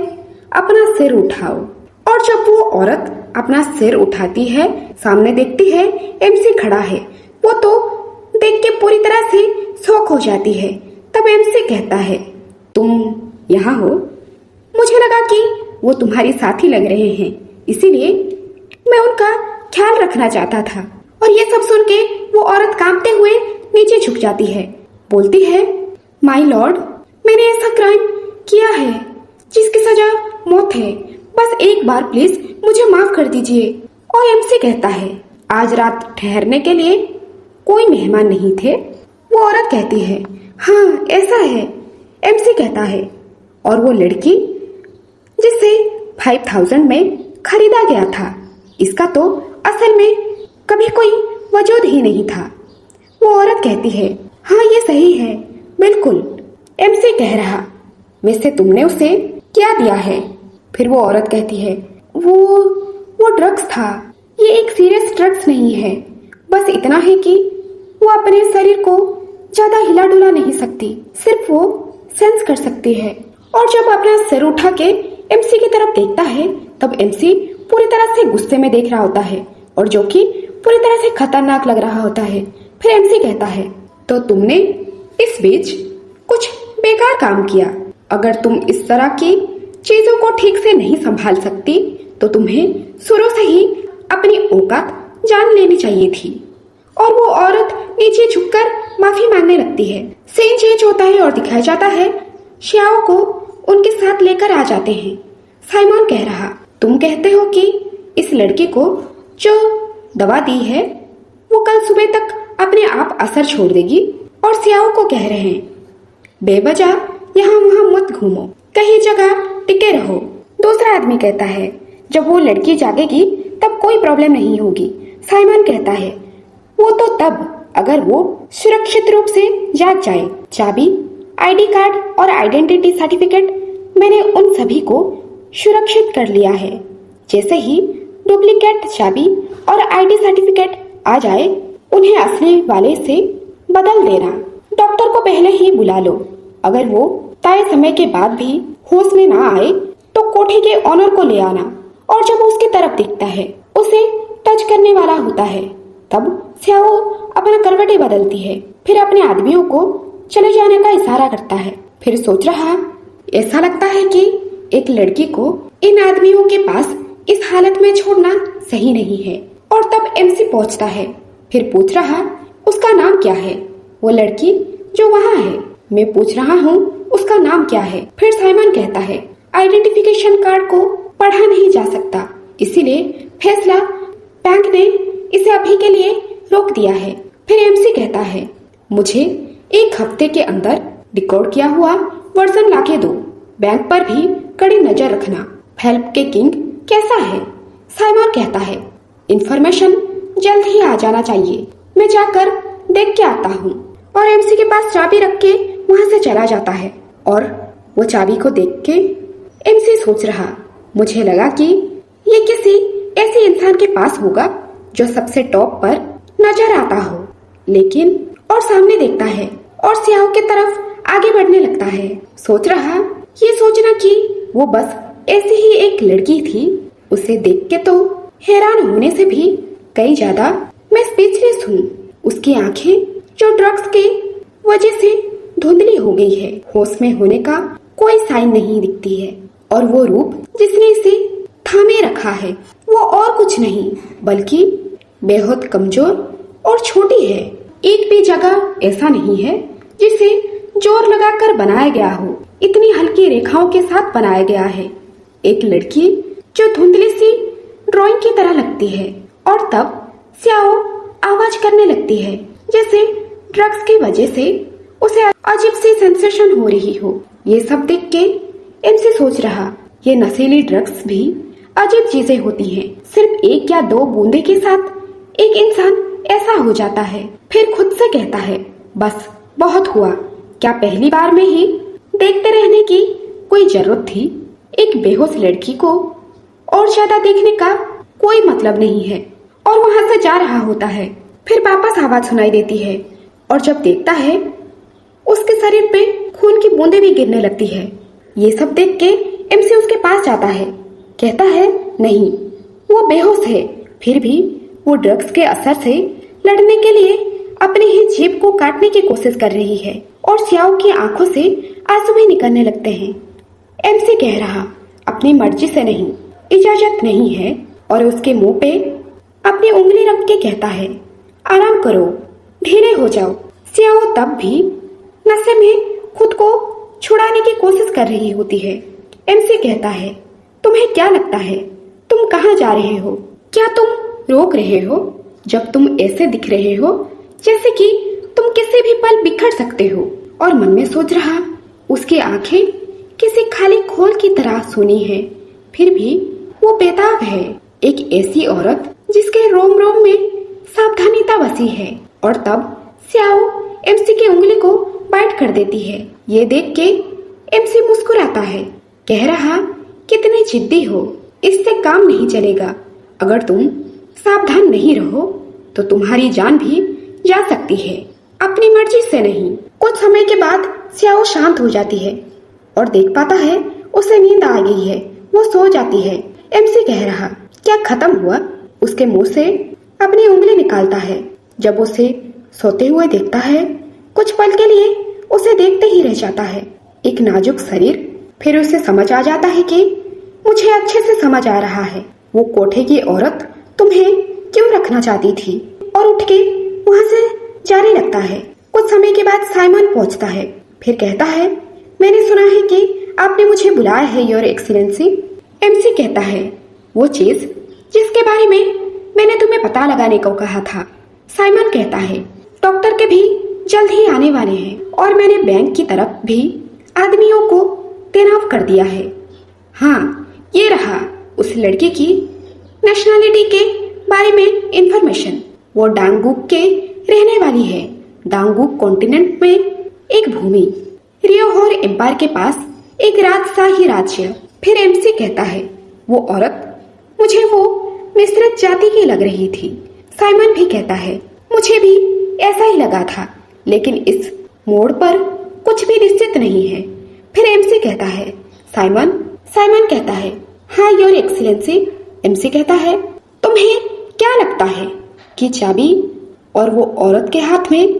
अपना सिर उठाओ। और जब वो औरत अपना सिर उठाती है, सामने देखती है एमसी खड़ा है। वो तो देख के पूरी तरह से शॉक हो जाती है। तब एमसी कहता है, तुम यहाँ हो? मुझे लगा कि वो तुम्हारी साथी लग रहे हैं, इसीलिए मैं उनका ख्याल रखना चाहता था। और ये सब सुन के वो औरत कांपते हुए नीचे झुक जाती है। बोलती है, माय लॉर्ड, मैंने ऐसा क्राइम किया है जिसकी सजा मौत है, बस एक बार प्लीज मुझे माफ कर दीजिए। और एमसी कहता है, आज रात ठहरने के लिए कोई मेहमान नहीं थे? वो औरत कहती है, हाँ ऐसा है। एमसी कहता है, और वो लड़की जिसे 5000 में खरीदा गया था, इसका तो असल में कभी कोई वजूद ही नहीं था। वो औरत कहती है, हाँ ये सही है, बिल्कुल। एमसी कह रहा, वैसे तुमने उसे क्या दिया है? फिर वो औरत कहती है, वो ड्रग्स था। ये एक सीरियस ड्रग्स नहीं है, बस इतना है कि वो अपने शरीर को ज्यादा हिला डुला नहीं सकती, सिर्फ वो सेंस कर सकती है। और जब अपना सिर उठा के एमसी की तरफ देखता है तब एमसी पूरी तरह से गुस्से में देख रहा होता है और जो कि पूरी तरह से खतरनाक लग रहा होता है। फिर एमसी कहता है, तो तुमने इस बीच कुछ बेकार काम किया। अगर तुम इस तरह की चीजों को ठीक से नहीं संभाल सकती तो तुम्हें शुरू से ही अपनी औकात जान लेनी चाहिए थी। और वो औरत नीचे झुककर माफी मांगने लगती है। सीन चेंज होता है और दिखाया जाता है श्याओ को उनके साथ लेकर आ जाते हैं। साइमन कह रहा, तुम कहते हो कि इस लड़की को जो दवा दी है वो कल सुबह तक अपने आप असर छोड़ देगी। और सियाओ को कह रहे हैं, बेवजह यहाँ वहाँ मत घूमो, कहीं जगह टिके रहो। दूसरा आदमी कहता है, जब वो लड़की जागेगी तब कोई प्रॉब्लम नहीं होगी। साइमन कहता है, वो तो तब अगर वो सुरक्षित रूप से जाग जाए। चाबी, आईडी कार्ड और आइडेंटिटी सर्टिफिकेट मैंने उन सभी को सुरक्षित कर लिया है। जैसे ही डुप्लीकेट चाबी और आईडी सर्टिफिकेट आ जाए उन्हें असली वाले से बदल देना। डॉक्टर को पहले ही बुला लो। अगर वो तय समय के बाद भी होश में ना आए तो कोठे के ऑनर को ले आना और जब उसकी तरफ दिखता है उसे टच करने वाला होता है तब स्याओ अपना करवटें बदलती है। फिर अपने आदमियों को चले जाने का इशारा करता है। फिर सोच रहा, ऐसा लगता है कि एक लड़की को इन आदमियों के पास इस हालत में छोड़ना सही नहीं है। और तब एमसी पहुंचता है। फिर पूछ रहा, उसका नाम क्या है? वो लड़की जो वहाँ है, मैं पूछ रहा हूँ उसका नाम क्या है? फिर साइमन कहता है, आइडेंटिफिकेशन कार्ड को पढ़ा नहीं जा सकता, इसीलिए फैसला बैंक ने इसे अभी के लिए रोक दिया है। फिर एमसी कहता है, मुझे 1 हफ्ते के अंदर रिकॉर्ड किया हुआ वर्जन लाके दो। बैंक पर भी कड़ी नजर रखना। हेल्प के किंग कैसा है? साइमन कहता है, इंफॉर्मेशन जल्द ही आ जाना चाहिए, मैं जाकर देख के आता हूँ। और एमसी के पास चाबी रख के वहाँ से चला जाता है। और वो चाबी को देख के एमसी सोच रहा, मुझे लगा कि ये किसी ऐसे इंसान के पास होगा जो सबसे टॉप पर नजर आता हो, लेकिन और सामने देखता है और सियाओ की तरफ आगे बढ़ने लगता है। सोच रहा, ये सोचना कि वो बस ऐसी ही एक लड़की थी, उसे देख के तो हैरान होने से भी कई ज्यादा मैं स्पीचलेस हूँ। उसकी आंखें जो ड्रग्स के वजह से धुंधली हो गई है, होश में होने का कोई साइन नहीं दिखती है। और वो रूप जिसने इसे थामे रखा है वो और कुछ नहीं बल्कि बेहद कमजोर और छोटी है। एक भी जगह ऐसा नहीं है जिसे जोर लगाकर बनाया गया हो, इतनी हल्की रेखाओं के साथ बनाया गया है। एक लड़की जो धुंधली सी ड्राइंग की तरह लगती है। और तब स्याओ आवाज करने लगती है जैसे ड्रग्स की वजह से उसे अजीब सी सेंसेशन हो रही हो। ये सब देख के एमसी सोच रहा, ये नशीली ड्रग्स भी अजीब चीजें होती हैं। सिर्फ 1 या 2 बूंदे के साथ एक इंसान ऐसा हो जाता है। फिर खुद से कहता है, बस बहुत हुआ। क्या पहली बार में ही देखते रहने की कोई जरूरत थी? एक बेहोश लड़की को और ज्यादा देखने का कोई मतलब नहीं है। और वहाँ से जा रहा होता है। फिर वापस आवाज सुनाई देती है और जब देखता है उसके शरीर पे खून की बूंदें भी गिरने लगती है। ये सब देख के एमसी उसके पास जाता है, कहता है, नहीं, वो बेहोश है, फिर भी वो ड्रग्स के असर से लड़ने के लिए अपनी ही जीभ को काटने की कोशिश कर रही है। और सियाओ की आंखों से आंसू भी निकलने लगते हैं। एमसी कह रहा, अपनी मर्जी से नहीं, इजाजत नहीं है। और उसके मुंह पे अपनी उंगली रख के कहता है, आराम करो, धीरे हो जाओ। सियाओ तब भी नशे में खुद को छुड़ाने की कोशिश कर रही होती है। एमसी कहता है, तुम्हें क्या लगता है तुम कहाँ जा रहे हो? क्या तुम रोक रहे हो जब तुम ऐसे दिख रहे हो जैसे कि तुम किसी भी पल बिखर सकते हो? और मन में सोच रहा, उसकी आंखें किसी खाली खोल की तरह सूनी है, फिर भी वो बेताब है। एक ऐसी औरत जिसके रोम रोम में सावधानीता बसी है। और तब स्याओ एमसी की उंगली को बाइट कर देती है। ये देख के एमसी मुस्कुराता है, कह रहा, कितने जिद्दी हो, इससे काम नहीं चलेगा। अगर तुम सावधान नहीं रहो तो तुम्हारी जान भी जा सकती है, अपनी मर्जी से नहीं। कुछ समय के बाद स्याओ शांत हो जाती है और देख पाता है उसे नींद आ गई है। वो सो जाती है। एमसी कह रहा, क्या खत्म हुआ? उसके मुंह से अपनी उंगली निकालता है। जब उसे सोते हुए देखता है, कुछ पल के लिए उसे देखते ही रह जाता है। एक नाजुक शरीर। फिर उसे समझ आ जाता है कि मुझे अच्छे से समझ आ रहा है, वो कोठे की औरत तुम्हें क्यों रखना चाहती थी। और उठ के वहाँ से जाने लगता है। कुछ समय के बाद साइमन पहुँचता है। फिर कहता है, मैंने सुना है कि आपने मुझे बुलाया है योर एक्सीलेंसी। एमसी कहता है, वो चीज जिसके बारे में मैंने तुम्हें पता लगाने को कहा था। साइमन कहता है, डॉक्टर के भी जल्द ही आने वाले हैं और मैंने बैंक की तरफ भी आदमियों को तैनात कर दिया है। हाँ, ये रहा उस लड़की की नेशनलिटी के बारे में इंफॉर्मेशन। वो डांगुक के रहने वाली है। डांगुक कॉन्टिनेंट में एक भूमि, रियोहोर एम्पायर के पास एक राजशाही राज्य। फिर एमसी कहता है, वो औरत मुझे वो मिश्रित जाति की लग रही थी। साइमन भी कहता है, मुझे भी ऐसा ही लगा था, लेकिन इस मोड़ पर कुछ भी निश्चित नहीं है। फिर एमसी कहता है, साइमन कहता है, हाँ योर एक्सीलेंसी। एमसी कहता है, तुम्हें क्या लगता है कि चाबी और वो औरत के हाथ में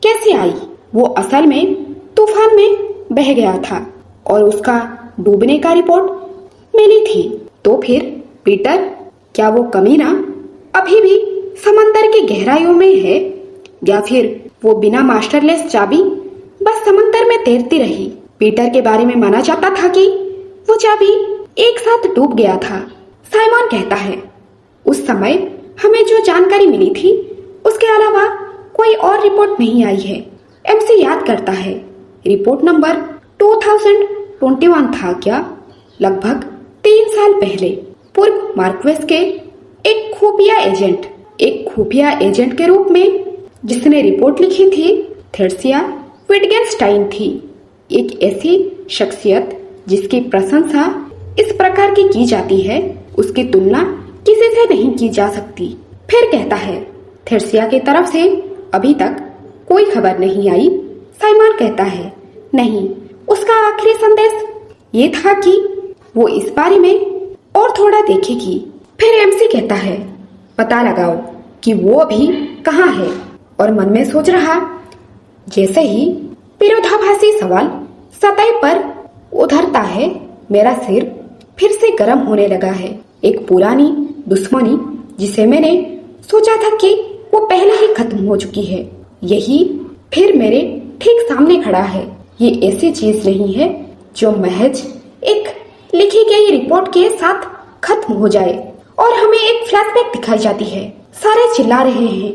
कैसे आई? वो असल में तूफान में बह गया था और उसका डूबने का रिपोर्ट मिली थी। तो फिर पीटर, क्या वो कमीना अभी भी समंदर की गहराइयों में है, या फिर वो बिना मास्टरलेस चाबी बस समंदर में तैरती रही? पीटर के बारे में माना जाता था कि वो चाबी एक साथ डूब गया था। साइमन कहता है, उस समय हमें जो जानकारी मिली थी उसके अलावा कोई और रिपोर्ट नहीं आई है। एमसी याद करता है, रिपोर्ट नंबर 2021 था क्या? लगभग 3 साल पहले पूर्व मार्क्वेस के एक खुफिया एजेंट के रूप में जिसने रिपोर्ट लिखी थी, थेरेसिया विटगेनस्टाइन थी। एक ऐसी शख्सियत जिसकी प्रशंसा इस प्रकार की जाती है, उसकी तुलना किसी से नहीं की जा सकती। फिर कहता है, थेरेसिया की तरफ से अभी तक कोई खबर नहीं आई। साइमन कहता है, नहीं, उसका आखिरी संदेश ये था कि वो इस बारे में और थोड़ा देखेगी। फिर एमसी कहता है, पता लगाओ कि वो अभी कहाँ है। और मन में सोच रहा, जैसे ही विरोधाभासी सवाल सतह पर उधरता है, मेरा सिर फिर से गर्म होने लगा है। एक पुरानी दुश्मनी जिसे मैंने सोचा था कि वो पहले ही खत्म हो चुकी है, यही फिर मेरे ठीक सामने खड़ा है। ये ऐसी चीज नहीं है जो महज एक लिखी गई रिपोर्ट के साथ खत्म हो जाए और हमें एक फ्लैशबैक दिखाई जाती है। सारे चिल्ला रहे हैं,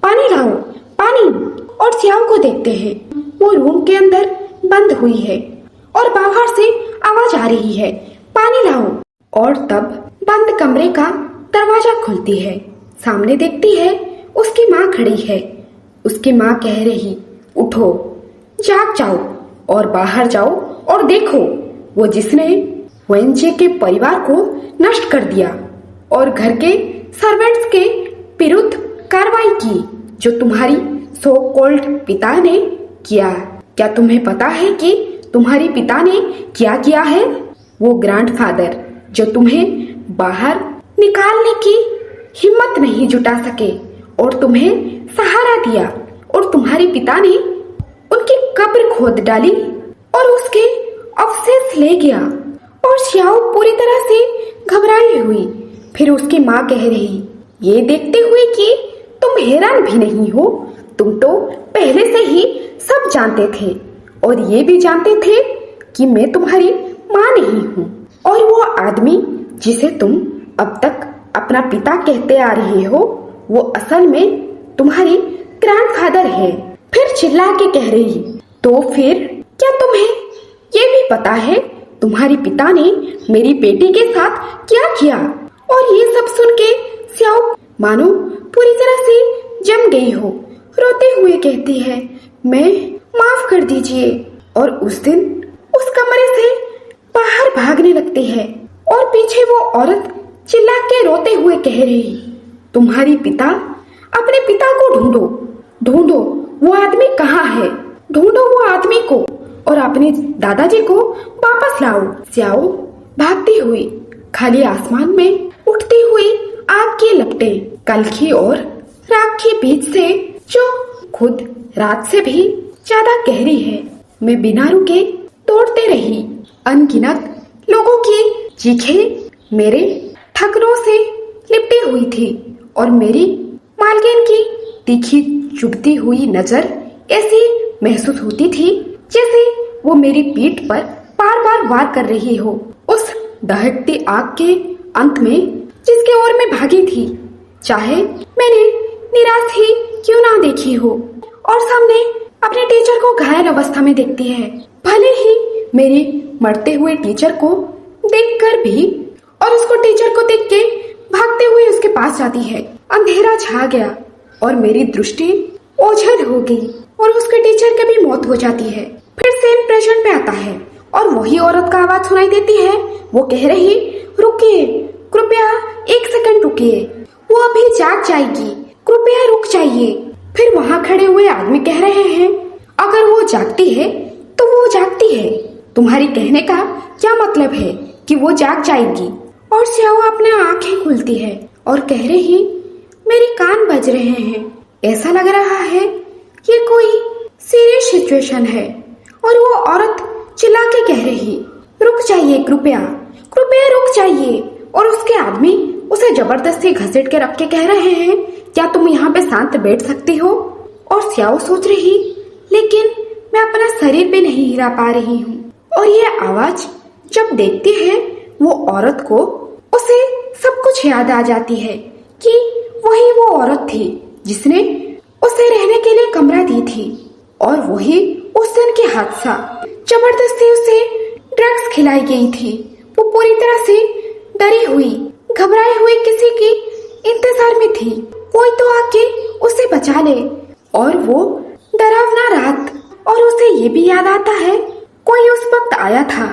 पानी लाओ, पानी। और स्याओ को देखते हैं, वो रूम के अंदर बंद हुई है और बाहर से आवाज आ रही है, पानी लाओ। और तब बंद कमरे का दरवाजा खुलती है। सामने देखती है, उसकी माँ खड़ी है। उसकी माँ कह रही, उठो, जाग जाओ और बाहर जाओ और देखो, वो जिसने वेंचे के परिवार को नष्ट कर दिया और घर के सर्वेंट्स के विरुद्ध कार्रवाई की, जो तुम्हारी सो कॉल्ड पिता ने किया। क्या तुम्हें पता है कि तुम्हारे पिता ने क्या किया है? वो ग्रैंडफादर जो तुम्हें बाहर निकालने की हिम्मत नहीं जुटा सके और तुम्हें सहारा दिया, और तुम्हारे पिता ने उनकी कब्र खोद डाली और उसके अवशेष ले गया। और श्याओ पूरी तरह से घबराई हुई। फिर उसकी माँ कह रही, ये देखते हुए कि तुम हैरान भी नहीं हो, तुम तो पहले से ही सब जानते थे और ये भी जानते थे कि मैं तुम्हारी माँ नहीं हूँ, और वो आदमी जिसे तुम अब तक अपना पिता कहते आ रहे हो, वो असल में तुम्हारी ग्रैंडफादर है। फिर चिल्ला के कह रही, तो फिर क्या तुम्हें ये भी पता है तुम्हारे पिता ने मेरी बेटी के साथ क्या किया? और ये सब सुन के स्याओ मानो पूरी तरह से जम गई हो, रोते हुए कहती है, मैं माफ कर दीजिए। और उस दिन उस कमरे से बाहर भागने लगती है और पीछे वो औरत चिल्ला के रोते हुए कह रही, तुम्हारी पिता, अपने पिता को ढूंढो, ढूंढो वो आदमी कहाँ है, ढूंढो वो आदमी को और अपने दादाजी को वापस लाओ। स्याओ भागती हुई खाली आसमान में उठती हुई आग की लपटें, कलखी और राख के बीच से जो खुद रात से भी ज्यादा गहरी है, मैं बिना रुके दौड़ते रही। अनगिनत लोगों की चीखें मेरे थकनों से लिपटी हुई थी और मेरी मालकिन की तीखी चुभती हुई नजर ऐसी महसूस होती थी जैसे वो मेरी पीठ पर बार बार वार कर रही हो। उस दहकती आग के अंत में जिसके ओर मैं भागी थी, चाहे मैंने निराश ही क्यों ना देखी हो, और सामने अपने टीचर को घायल अवस्था में देखती है। भले ही मेरे मरते हुए टीचर को देखकर भी और उसको टीचर को देख के भागते हुए उसके पास जाती है। अंधेरा छा गया और मेरी दृष्टि ओझल हो गई और उसके टीचर की भी मौत हो जाती है। फिर सेम प्रेजेंट में आता है और वही औरत का आवाज सुनाई देती है। वो कह रही, रुकिए, कृपया 1 सेकंड रुकिए, वो अभी जाग जाएगी, कृपया रुक जाइए। फिर वहाँ खड़े हुए आदमी कह रहे हैं, अगर वो जागती है तो वो जागती है, तुम्हारी कहने का क्या मतलब है कि वो जाग जाएगी। और स्याओ अपने आंखें खुलती है और कह रही, मेरे कान बज रहे हैं, ऐसा लग रहा है ये कोई सीरियस सिचुएशन है। और वो औरत चिल्ला के कह रही, रुक जाइए, कृपया कृपया रुक जाइए। और उसके आदमी उसे जबरदस्ती घसीट के रख के कह रहे हैं, क्या तुम यहाँ पे शांत बैठ सकती हो। और स्याओ सोच रही, लेकिन मैं अपना शरीर भी नहीं हिला पा रही हूँ। और ये आवाज जब देखती है वो औरत को, उसे सब कुछ याद आ जाती है कि वही वो औरत थी जिसने उसे रहने के लिए कमरा दी थी, और वही उस दिन के हादसा, जबरदस्ती उसे ड्रग्स खिलाई गई थी। वो पूरी तरह से डरी हुई, घबराई हुई किसी की इंतजार में थी, कोई तो आके उसे बचा ले। और वो डरावना रात, और उसे ये भी याद आता है कोई उस वक्त आया था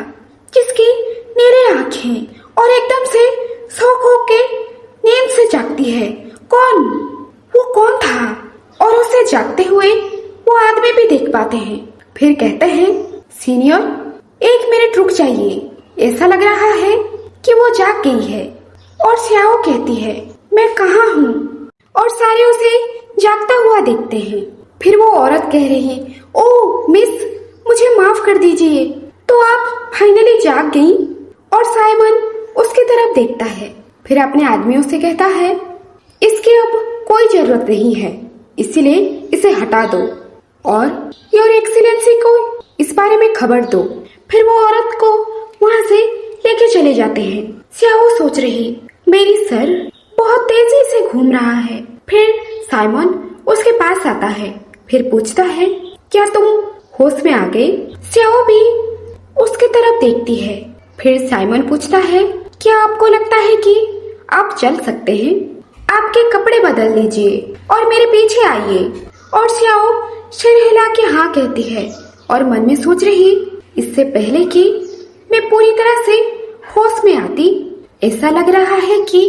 जिसकी नीली आंखें और एकदम से शौक होके नींद से जागती है। कौन? वो कौन था? और उसे जागते हुए वो आदमी भी देख पाते हैं। फिर कहते हैं, सीनियर 1 मिनट रुक जाइए, ऐसा लग रहा है कि वो जाग गई है। और स्याओ कहती है, मैं कहाँ हूँ? और सारे उसे जागता हुआ देखते हैं। फिर वो औरत कह रही, ओह मिस, मुझे माफ कर दीजिए, तो आप फाइनली जाग गई। और साइमन उसकी तरफ देखता है, फिर अपने आदमियों से कहता है, इसकी अब कोई जरूरत नहीं है, इसलिए इसे हटा दो और योर एक्सीलेंसी को इस बारे में खबर दो। फिर वो औरत को वहाँ से लेके चले जाते हैं। स्याओ सोच रही, मेरी सर बहुत तेजी से घूम रहा है। फिर साइमन उसके पास आता है, फिर पूछता है, क्या तुम होश में आ गए? स्याओ भी उसकी तरफ देखती है। फिर साइमन पूछता है, क्या आपको लगता है कि आप चल सकते हैं? आपके कपड़े बदल लीजिए और मेरे पीछे आइए। और स्याओ सिर हिला के हाँ कहती है और मन में सोच रही, इससे पहले कि मैं पूरी तरह से होश में आती, ऐसा लग रहा है कि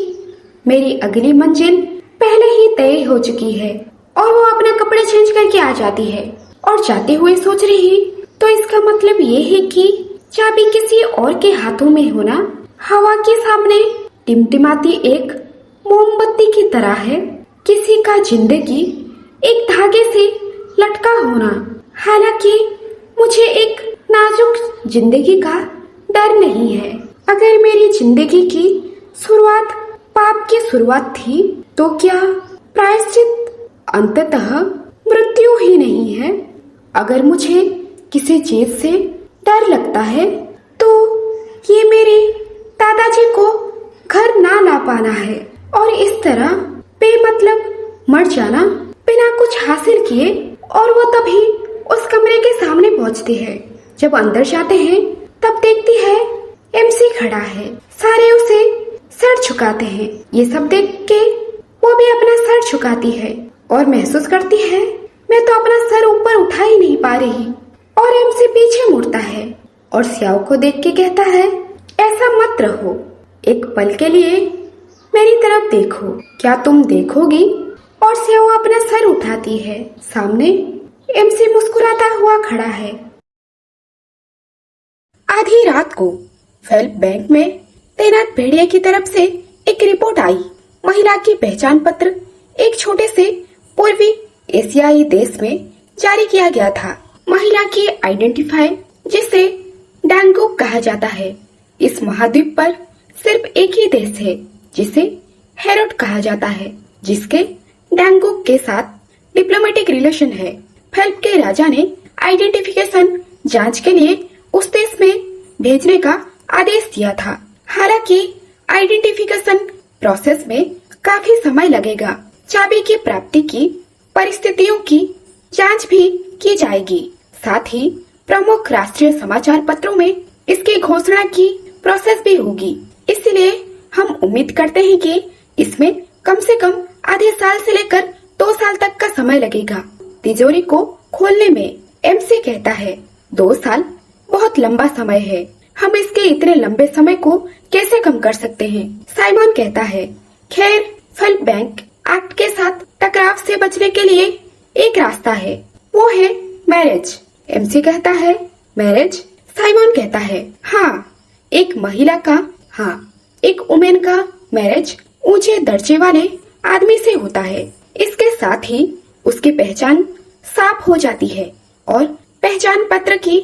मेरी अगली मंजिल पहले ही तय हो चुकी है। और वो अपने कपड़े चेंज करके आ जाती है और जाते हुए सोच रही, तो इसका मतलब ये है कि चाबी किसी और के हाथों में होना हवा के सामने टिमटिमाती एक मोमबत्ती की तरह है। किसी का जिंदगी एक धागे से लटका होना। हालांकि मुझे एक नाजुक जिंदगी का डर नहीं है। अगर मेरी जिंदगी की शुरुआत पाप की शुरुआत थी, तो क्या प्रायश्चित अंततः मृत्यु ही नहीं है? अगर मुझे किसी चीज से डर लगता है, तो ये मेरे दादाजी को घर ना ला पाना है और इस तरह बेमतलब मर जाना बिना कुछ हासिल किए। और वो तभी उस कमरे के सामने पहुंचती है। जब अंदर जाते हैं तब देखती है एमसी खड़ा है। सारे उसे सर झुकाते हैं। ये सब देख के वो भी अपना सर झुकाती है और महसूस करती है, मैं तो अपना सर ऊपर उठा ही नहीं पा रही। और एमसी पीछे मुड़ता है और सियाओ को देख के कहता है, ऐसा मत रहो, एक पल के लिए मेरी तरफ देखो। क्या तुम देखोगी? और सियाओ अपना सर उठाती है। सामने एमसी मुस्कुराता हुआ खड़ा है। आधी रात को फेल्प बैंक में तैनात भेड़िए की तरफ से एक रिपोर्ट आई। महिला की पहचान पत्र एक छोटे से पूर्वी एशियाई देश में जारी किया गया था। महिला की आइडेंटिफाई जिसे डांगुक कहा जाता है। इस महाद्वीप पर सिर्फ एक ही देश है जिसे हेरोड कहा जाता है, जिसके डांगुक के साथ डिप्लोमेटिक रिलेशन है। फेल्प के राजा ने आइडेंटिफिकेशन जांच के लिए उस देश में भेजने का आदेश दिया था। हालांकि आइडेंटिफिकेशन प्रोसेस में काफी समय लगेगा। चाबी की प्राप्ति की परिस्थितियों की जांच भी की जाएगी। साथ ही प्रमुख राष्ट्रीय समाचार पत्रों में इसकी घोषणा की प्रोसेस भी होगी। इसलिए हम उम्मीद करते हैं कि इसमें कम से कम आधे साल से लेकर 2 साल तक का समय लगेगा तिजोरी को खोलने में। एमसी कहता है, 2 साल बहुत लंबा समय है। हम इसके इतने लंबे समय को कैसे कम कर सकते हैं? साइमन कहता है, खैर फेल्प बैंक एक्ट के साथ टकराव से बचने के लिए एक रास्ता है, वो है मैरिज। एमसी कहता है, मैरिज? साइमन कहता है, हाँ, एक महिला का, हाँ, एक वुमेन का मैरिज ऊंचे दर्जे वाले आदमी से होता है। इसके साथ ही उसकी पहचान साफ हो जाती है और पहचान पत्र की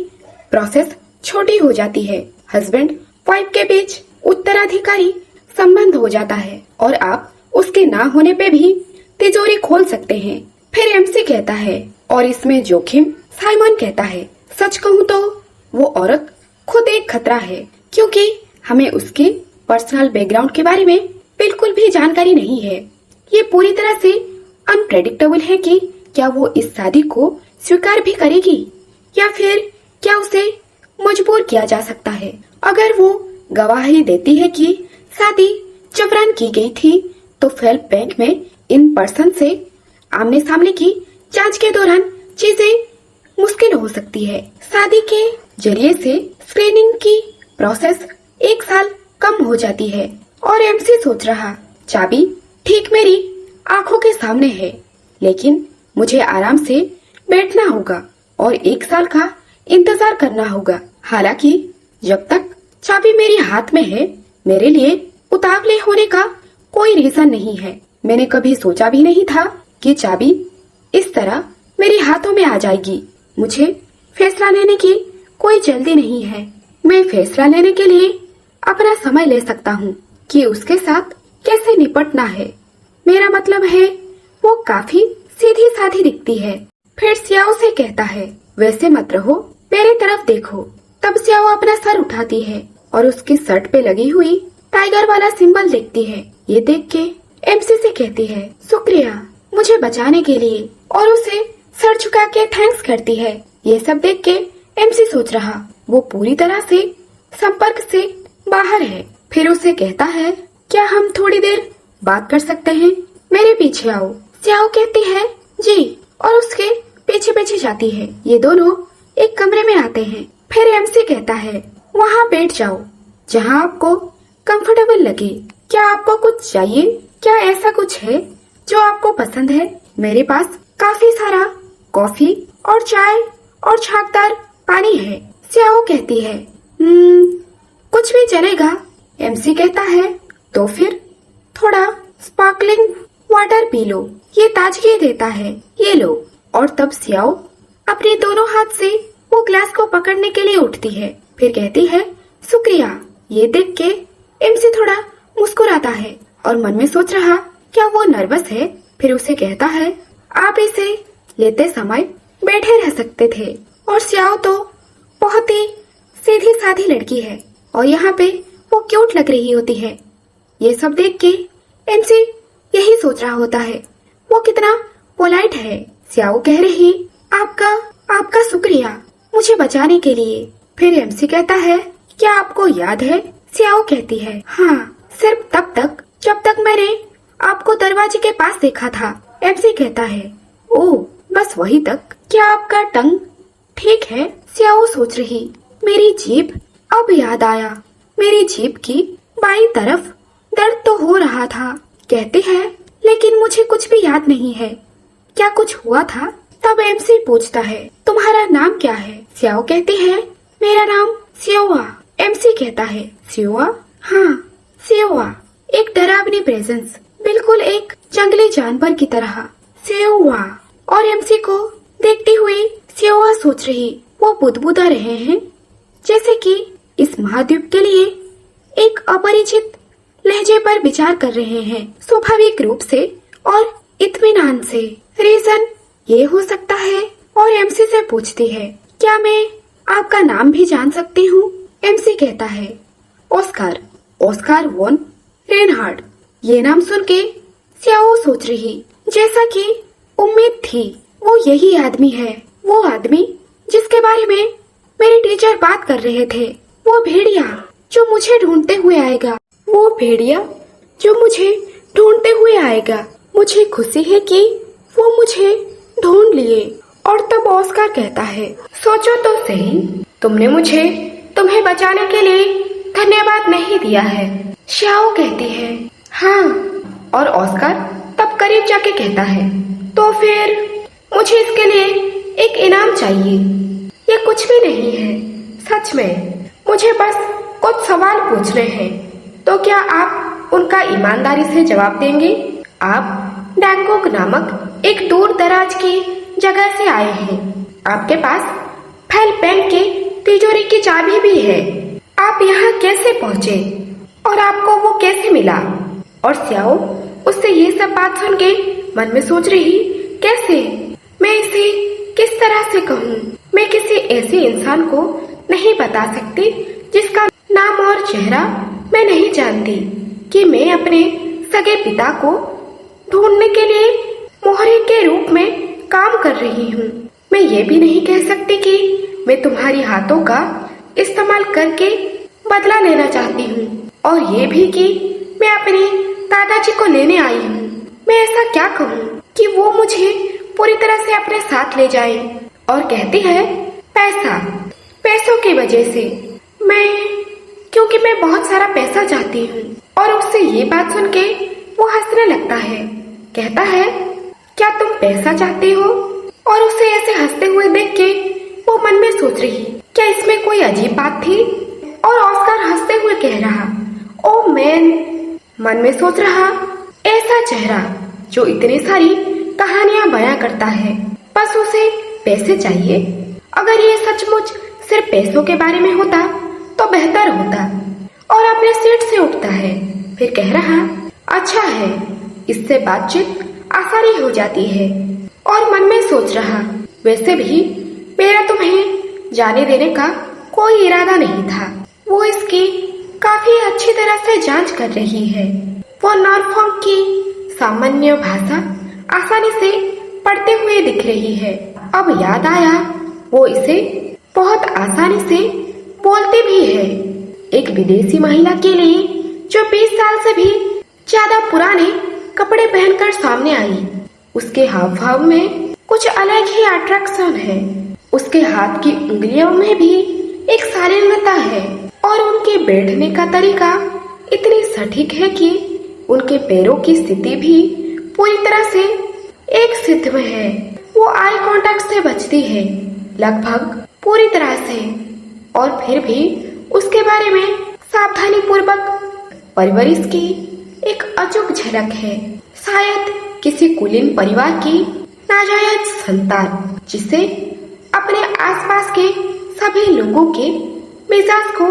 प्रोसेस छोटी हो जाती है। हस्बैंड वाइफ के बीच उत्तराधिकारी संबंध हो जाता है और आप उसके ना होने पे भी तिजोरी खोल सकते हैं। फिर एमसी कहता है, और इसमें जोखिम? साइमन कहता है, सच कहूँ तो वो औरत खुद एक खतरा है, क्योंकि हमें उसके पर्सनल बैकग्राउंड के बारे में बिल्कुल भी जानकारी नहीं है। ये पूरी तरह से अनप्रेडिक्टेबल है कि क्या वो इस शादी को स्वीकार भी करेगी या फिर क्या उसे मजबूर किया जा सकता है। अगर वो गवाही देती है कि शादी जबरन की गई थी, तो फेल्प बैंक में इन पर्सन से आमने सामने की जांच के दौरान चीजें मुश्किल हो सकती है। शादी के जरिए से स्क्रीनिंग की प्रोसेस 1 साल कम हो जाती है। और एमसी सोच रहा, चाबी ठीक मेरी आंखों के सामने है, लेकिन मुझे आराम से बैठना होगा और 1 साल का इंतजार करना होगा। हालांकि जब तक चाबी मेरे हाथ में है, मेरे लिए उतावले होने का कोई रीजन नहीं है। मैंने कभी सोचा भी नहीं था कि चाबी इस तरह मेरे हाथों में आ जाएगी। मुझे फैसला लेने की कोई जल्दी नहीं है। मैं फैसला लेने के लिए अपना समय ले सकता हूँ कि उसके साथ कैसे निपटना है। मेरा मतलब है, वो काफी सीधी साधी दिखती है। फिर सियाओ से कहता है, वैसे मत रहो, मेरे तरफ देखो। तब सियाओ अपना सर उठाती है और उसकी शर्ट पे लगी हुई टाइगर वाला सिंबल देखती है। ये देख के एमसी से कहती है, शुक्रिया मुझे बचाने के लिए, और उसे सर झुका के थैंक्स करती है। ये सब देख के एमसी सोच रहा, वो पूरी तरह से संपर्क से बाहर है। फिर उसे कहता है, क्या हम थोड़ी देर बात कर सकते हैं? मेरे पीछे आओ। सियाओ कहती है, जी, और उसके पीछे पीछे जाती है। ये दोनों एक कमरे में आते हैं। फिर एमसी कहता है, वहाँ बैठ जाओ जहाँ आपको कंफर्टेबल लगे। क्या आपको कुछ चाहिए? क्या ऐसा कुछ है जो आपको पसंद है? मेरे पास काफी सारा कॉफी और चाय और छाकदार पानी है। सियाओ कहती है, कुछ भी चलेगा। एमसी कहता है, तो फिर थोड़ा स्पार्कलिंग वाटर पी लो, ये ताजगी देता है, ये लो। और तब सियाओ अपने दोनों हाथ से वो ग्लास को पकड़ने के लिए उठती है। फिर कहती है, शुक्रिया। ये देख के एमसी थोड़ा मुस्कुराता है और मन में सोच रहा, क्या वो नर्वस है? फिर उसे कहता है, आप इसे लेते समय बैठे रह सकते थे। और सियाओ तो बहुत ही सीधी साधी लड़की है और यहाँ पे वो क्यूट लग रही होती है। ये सब देख के एमसी यही सोच रहा होता है, वो कितना पोलाइट है। सियाओ कह रही, आपका शुक्रिया मुझे बचाने के लिए। फिर एमसी कहता है, क्या आपको याद है? सियाओ कहती है, हाँ, सिर्फ तब तक जब तक मैंने आपको दरवाजे के पास देखा था। एमसी कहता है, ओह, बस वही तक? क्या आपका टंग ठीक है? सियाओ सोच रही, मेरी जीभ, अब याद आया, मेरी जीभ की बाई तरफ दर्द तो हो रहा था। कहते हैं, लेकिन मुझे कुछ भी याद नहीं है, क्या कुछ हुआ था? तब एमसी पूछता है, तुम्हारा नाम क्या है? स्याओ कहती है, मेरा नाम सियोआ। एमसी कहता है, सियोआ? हाँ, सियोआ। एक डरावनी प्रेजेंस, बिल्कुल एक जंगली जानवर की तरह। सियोआ। और एमसी को देखती हुई सियोआ सोच रही, वो बुदबुदा रहे हैं जैसे कि इस महाद्वीप के लिए एक अपरिचित लहजे पर विचार कर रहे हैं, स्वाभाविक रूप से और इत्मीनान से। रीजन ये हो सकता है। और एमसी से पूछती है, क्या मैं आपका नाम भी जान सकती हूँ? एमसी कहता है, ऑस्कार, ऑस्कार वॉन रेनहार्ड। ये नाम सुन के स्याओ सोच रही, जैसा कि उम्मीद थी, वो यही आदमी है, वो आदमी जिसके बारे में मेरे टीचर बात कर रहे थे। वो भेड़िया जो मुझे ढूंढते हुए आएगा, वो भेड़िया जो मुझे ढूंढते हुए आएगा। मुझे खुशी है कि वो मुझे ढूंढ लिए। और तब ऑस्कार कहता है, सोचो तो सही, तुमने मुझे तुम्हें बचाने के लिए धन्यवाद नहीं दिया है। श्याओ कहती है, हाँ। और ऑस्कार तब करीब जाके कहता है, तो फिर मुझे इसके लिए एक इनाम चाहिए। ये कुछ भी नहीं है, सच में मुझे बस कुछ सवाल पूछने हैं, तो क्या आप उनका ईमानदारी से जवाब देंगे? आप डैंगोक नामक एक दूर दराज की जगह से आए हैं। आपके पास फैल पेन की तिजोरी की चाबी भी है। आप यहाँ कैसे पहुँचे और आपको वो कैसे मिला? और स्याओ उससे ये सब बात सुन के मन में सोच रही, कैसे मैं इसे किस तरह से कहूँ? मैं किसी ऐसे इंसान को नहीं बता सकती जिसका नाम और चेहरा मैं नहीं जानती, कि मैं अपने सगे पिता को ढूंढने के लिए मोहरे के रूप में काम कर रही हूँ। मैं ये भी नहीं कह सकती कि मैं तुम्हारी हाथों का इस्तेमाल करके बदला लेना चाहती हूँ, और ये भी कि मैं अपने दादाजी को लेने आई हूँ। मैं ऐसा क्या कहूँ कि वो मुझे पूरी तरह से अपने साथ ले जाए? और कहती है, पैसा, पैसों की वजह से क्योंकि मैं बहुत सारा पैसा चाहती हूँ। और उससे ये बात सुन के वो हंसने लगता है, कहता है, क्या तुम पैसा चाहती हो? और उसे ऐसे हंसते हुए देख के वो मन में सोच रही, क्या इसमें कोई अजीब बात थी? और ऑस्कार हंसते हुए कह रहा, ओ मैन, मन में सोच रहा, ऐसा चेहरा जो इतनी सारी कहानियां बयां करता है, बस उसे पैसे चाहिए। अगर ये सचमुच सिर्फ पैसों के बारे में होता तो बेहतर होता। और अपने सीट से उठता है, फिर कह रहा, अच्छा है, इससे बातचीत आसानी हो जाती है। और मन में सोच रहा, वैसे भी मेरा तुम्हें जाने देने का कोई इरादा नहीं था। वो इसकी काफी अच्छी तरह से जांच कर रही है। वो नॉर्फॉन्क की सामान्य भाषा आसानी से पढ़ते हुए दिख रही है। अब याद आया, वो इसे बहुत आसानी से बोलती भी है। एक विदेशी महिला के लिए जो 20 साल से भी ज्यादा पुराने कपड़े पहनकर सामने आई, उसके हाव भाव में कुछ अलग ही अट्रैक्शन है। उसके हाथ की उंगलियों में भी एक शालीनता है, और उनके बैठने का तरीका इतनी सटीक है कि उनके पैरों की स्थिति भी पूरी तरह से एक स्थिति में है। वो आई कांटेक्ट से बचती है, लगभग पूरी तरह से, और फिर भी उसके बारे में सावधानी पूर्वक परवरिश की एक अचूक झलक है। शायद किसी कुलीन परिवार की नाजायज संतान, जिसे अपने आसपास के सभी लोगों के मिजाज को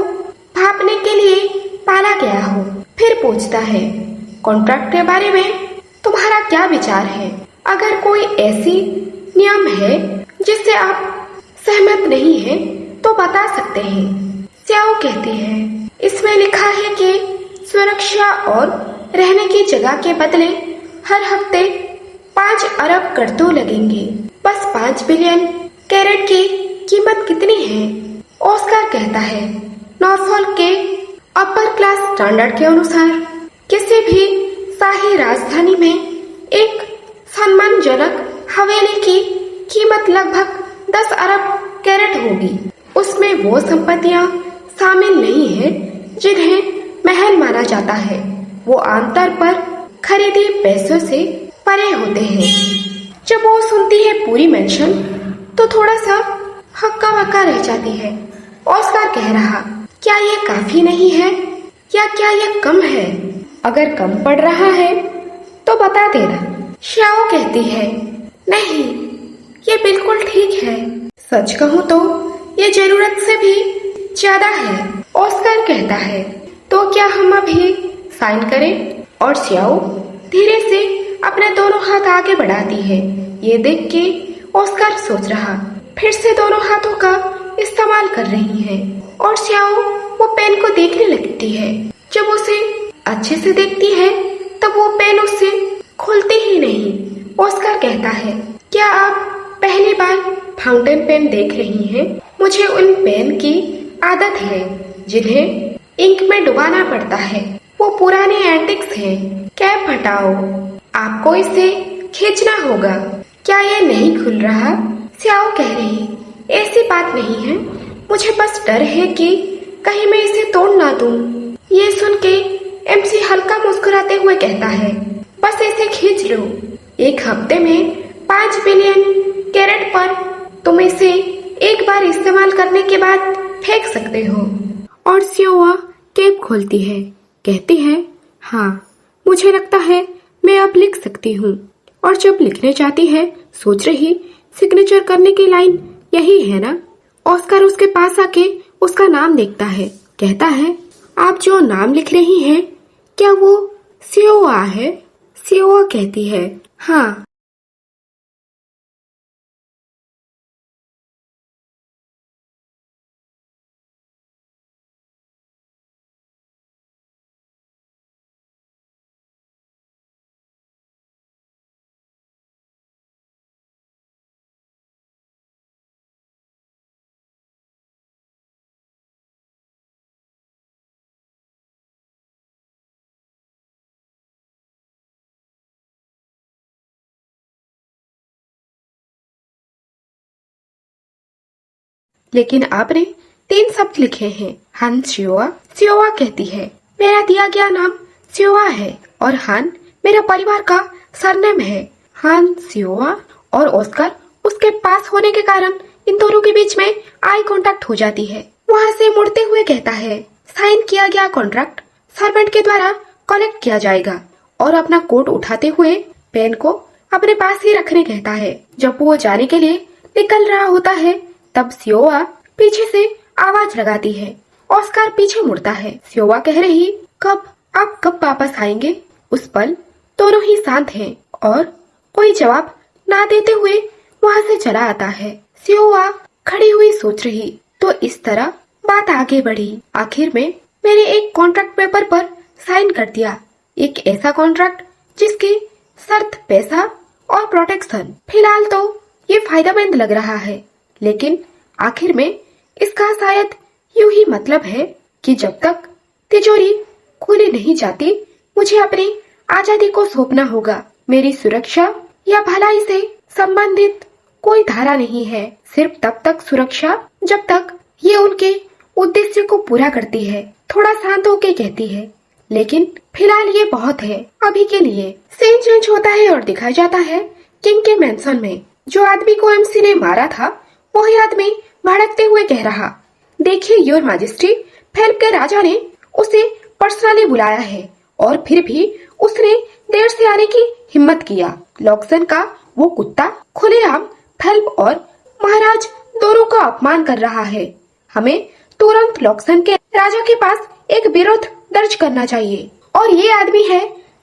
भापने के लिए पाला गया हो। फिर पूछता है, कॉन्ट्रैक्ट के बारे में तुम्हारा क्या विचार है? अगर कोई ऐसी नियम है जिससे आप सहमत नहीं है तो बता सकते हैं। स्याओ कहती है, इसमें लिखा है कि सुरक्षा और रहने की जगह के बदले हर हफ्ते 5 अरब कर्तों लगेंगे। बस 5 बिलियन कैरेट की कीमत कितनी है? ऑस्कार कहता है, नॉर्फॉल्क के अपर क्लास स्टैंडर्ड के अनुसार किसी भी शाही राजधानी में एक सम्मानजनक हवेली की कीमत लगभग 10 अरब कैरेट होगी। उस उसमें वो संपत्तियां शामिल नहीं है जिन्हें महल माना जाता है। वो आमतौर पर खरीदे पैसों से परे होते हैं। जब वो सुनती है पूरी मेंशन तो थोड़ा सा हक्का बक्का रह जाती है। ऑस्कार कह रहा, क्या ये काफी नहीं है या क्या ये कम है? अगर कम पड़ रहा है तो बता देना। श्याओ कहती है, नहीं, ये बिल्कुल ठीक है। सच कहूँ तो ये जरूरत से भी ज्यादा है। ऑस्कार कहता है, तो क्या हम अभी साइन करें? और श्याओ धीरे से अपने दोनों हाथ आगे बढ़ाती है। ये देख के ऑस्कार सोच रहा, फिर से दोनों हाथों का इस्तेमाल कर रही है। और श्याओ वो पेन को देखने लगती है। जब उसे अच्छे से देखती है तब वो पेन उससे खुलती ही नहीं। ऑस्कार कहता है, क्या आप पहली बार फाउंटेन पेन देख रही हैं? मुझे उन पेन की आदत है जिन्हें इंक में डुबाना पड़ता है। वो पुराने एंटिक्स हैं। कैप हटाओ, आपको इसे खींचना होगा। क्या ये नहीं खुल रहा? श्याओ कह रही, ऐसी बात नहीं है, मुझे बस डर है कि कहीं मैं इसे तोड़ ना दूं। ये सुन के एमसी हल्का मुस्कुराते हुए कहता है, बस इसे खींच लो। 1 हफ्ते में 5 बिलियन कैरेट पर तुम इसे एक बार इस्तेमाल करने के बाद फेंक सकते हो। और सियोआ कैप खोलती है, कहती है, हाँ, मुझे लगता है मैं अब लिख सकती हूँ। और जब लिखने जाती है, सोच रही सिग्नेचर करने की लाइन यही है ना? ऑस्कार उसके पास आके उसका नाम देखता है, कहता है, आप जो नाम लिख रही हैं, क्या वो सियोआ है? सियोआ कहती है, हाँ। लेकिन आपने 3 शब्द लिखे हैं, हान सियोआ। सियोआ कहती है, मेरा दिया गया नाम सियोआ है और हान मेरा परिवार का सरनेम है। हान सियोआ और ऑस्कर उसके पास होने के कारण इन दोनों के बीच में आई कांटेक्ट हो जाती है। वहाँ से मुड़ते हुए कहता है, साइन किया गया कॉन्ट्रैक्ट सर्वेंट के द्वारा कलेक्ट किया जाएगा। और अपना कोट उठाते हुए पेन को अपने पास ही रखने कहता है। जब वो जाने के लिए निकल रहा होता है तब सियोआ पीछे से आवाज लगाती है। ऑस्कार पीछे मुड़ता है। सियोआ कह रही, कब? आप कब वापस आएंगे? उस पल दोनों ही शांत हैं और कोई जवाब ना देते हुए वहाँ से चला आता है। सियोआ खड़ी हुई सोच रही, तो इस तरह बात आगे बढ़ी। आखिर में मैंने एक कॉन्ट्रैक्ट पेपर पर साइन कर दिया। एक ऐसा कॉन्ट्रैक्ट जिसकी शर्त पैसा और प्रोटेक्शन। फिलहाल तो ये फायदेमंद लग रहा है, लेकिन आखिर में इसका शायद यूं ही मतलब है कि जब तक तिजोरी खुली नहीं जाती मुझे अपनी आजादी को सौंपना होगा। मेरी सुरक्षा या भलाई से संबंधित कोई धारा नहीं है। सिर्फ तब तक सुरक्षा जब तक ये उनके उद्देश्य को पूरा करती है। थोड़ा शांत होके कहती है, लेकिन फिलहाल ये बहुत है अभी के लिए। सीन चेंज होता है और दिखाया जाता है किंग के मैंशन में। जो आदमी को एमसी ने मारा था वही आदमी भड़कते हुए कह रहा, देखिए योर मैजेस्टी, फेल्प के राजा ने उसे पर्सनली बुलाया है और फिर भी उसने देर से आने की हिम्मत किया। लॉक्सन का वो कुत्ता खुलेआम फेल्प और महाराज दोनों का अपमान कर रहा है। हमें तुरंत लॉक्सन के राजा के पास एक विरोध दर्ज करना चाहिए। और ये आदमी है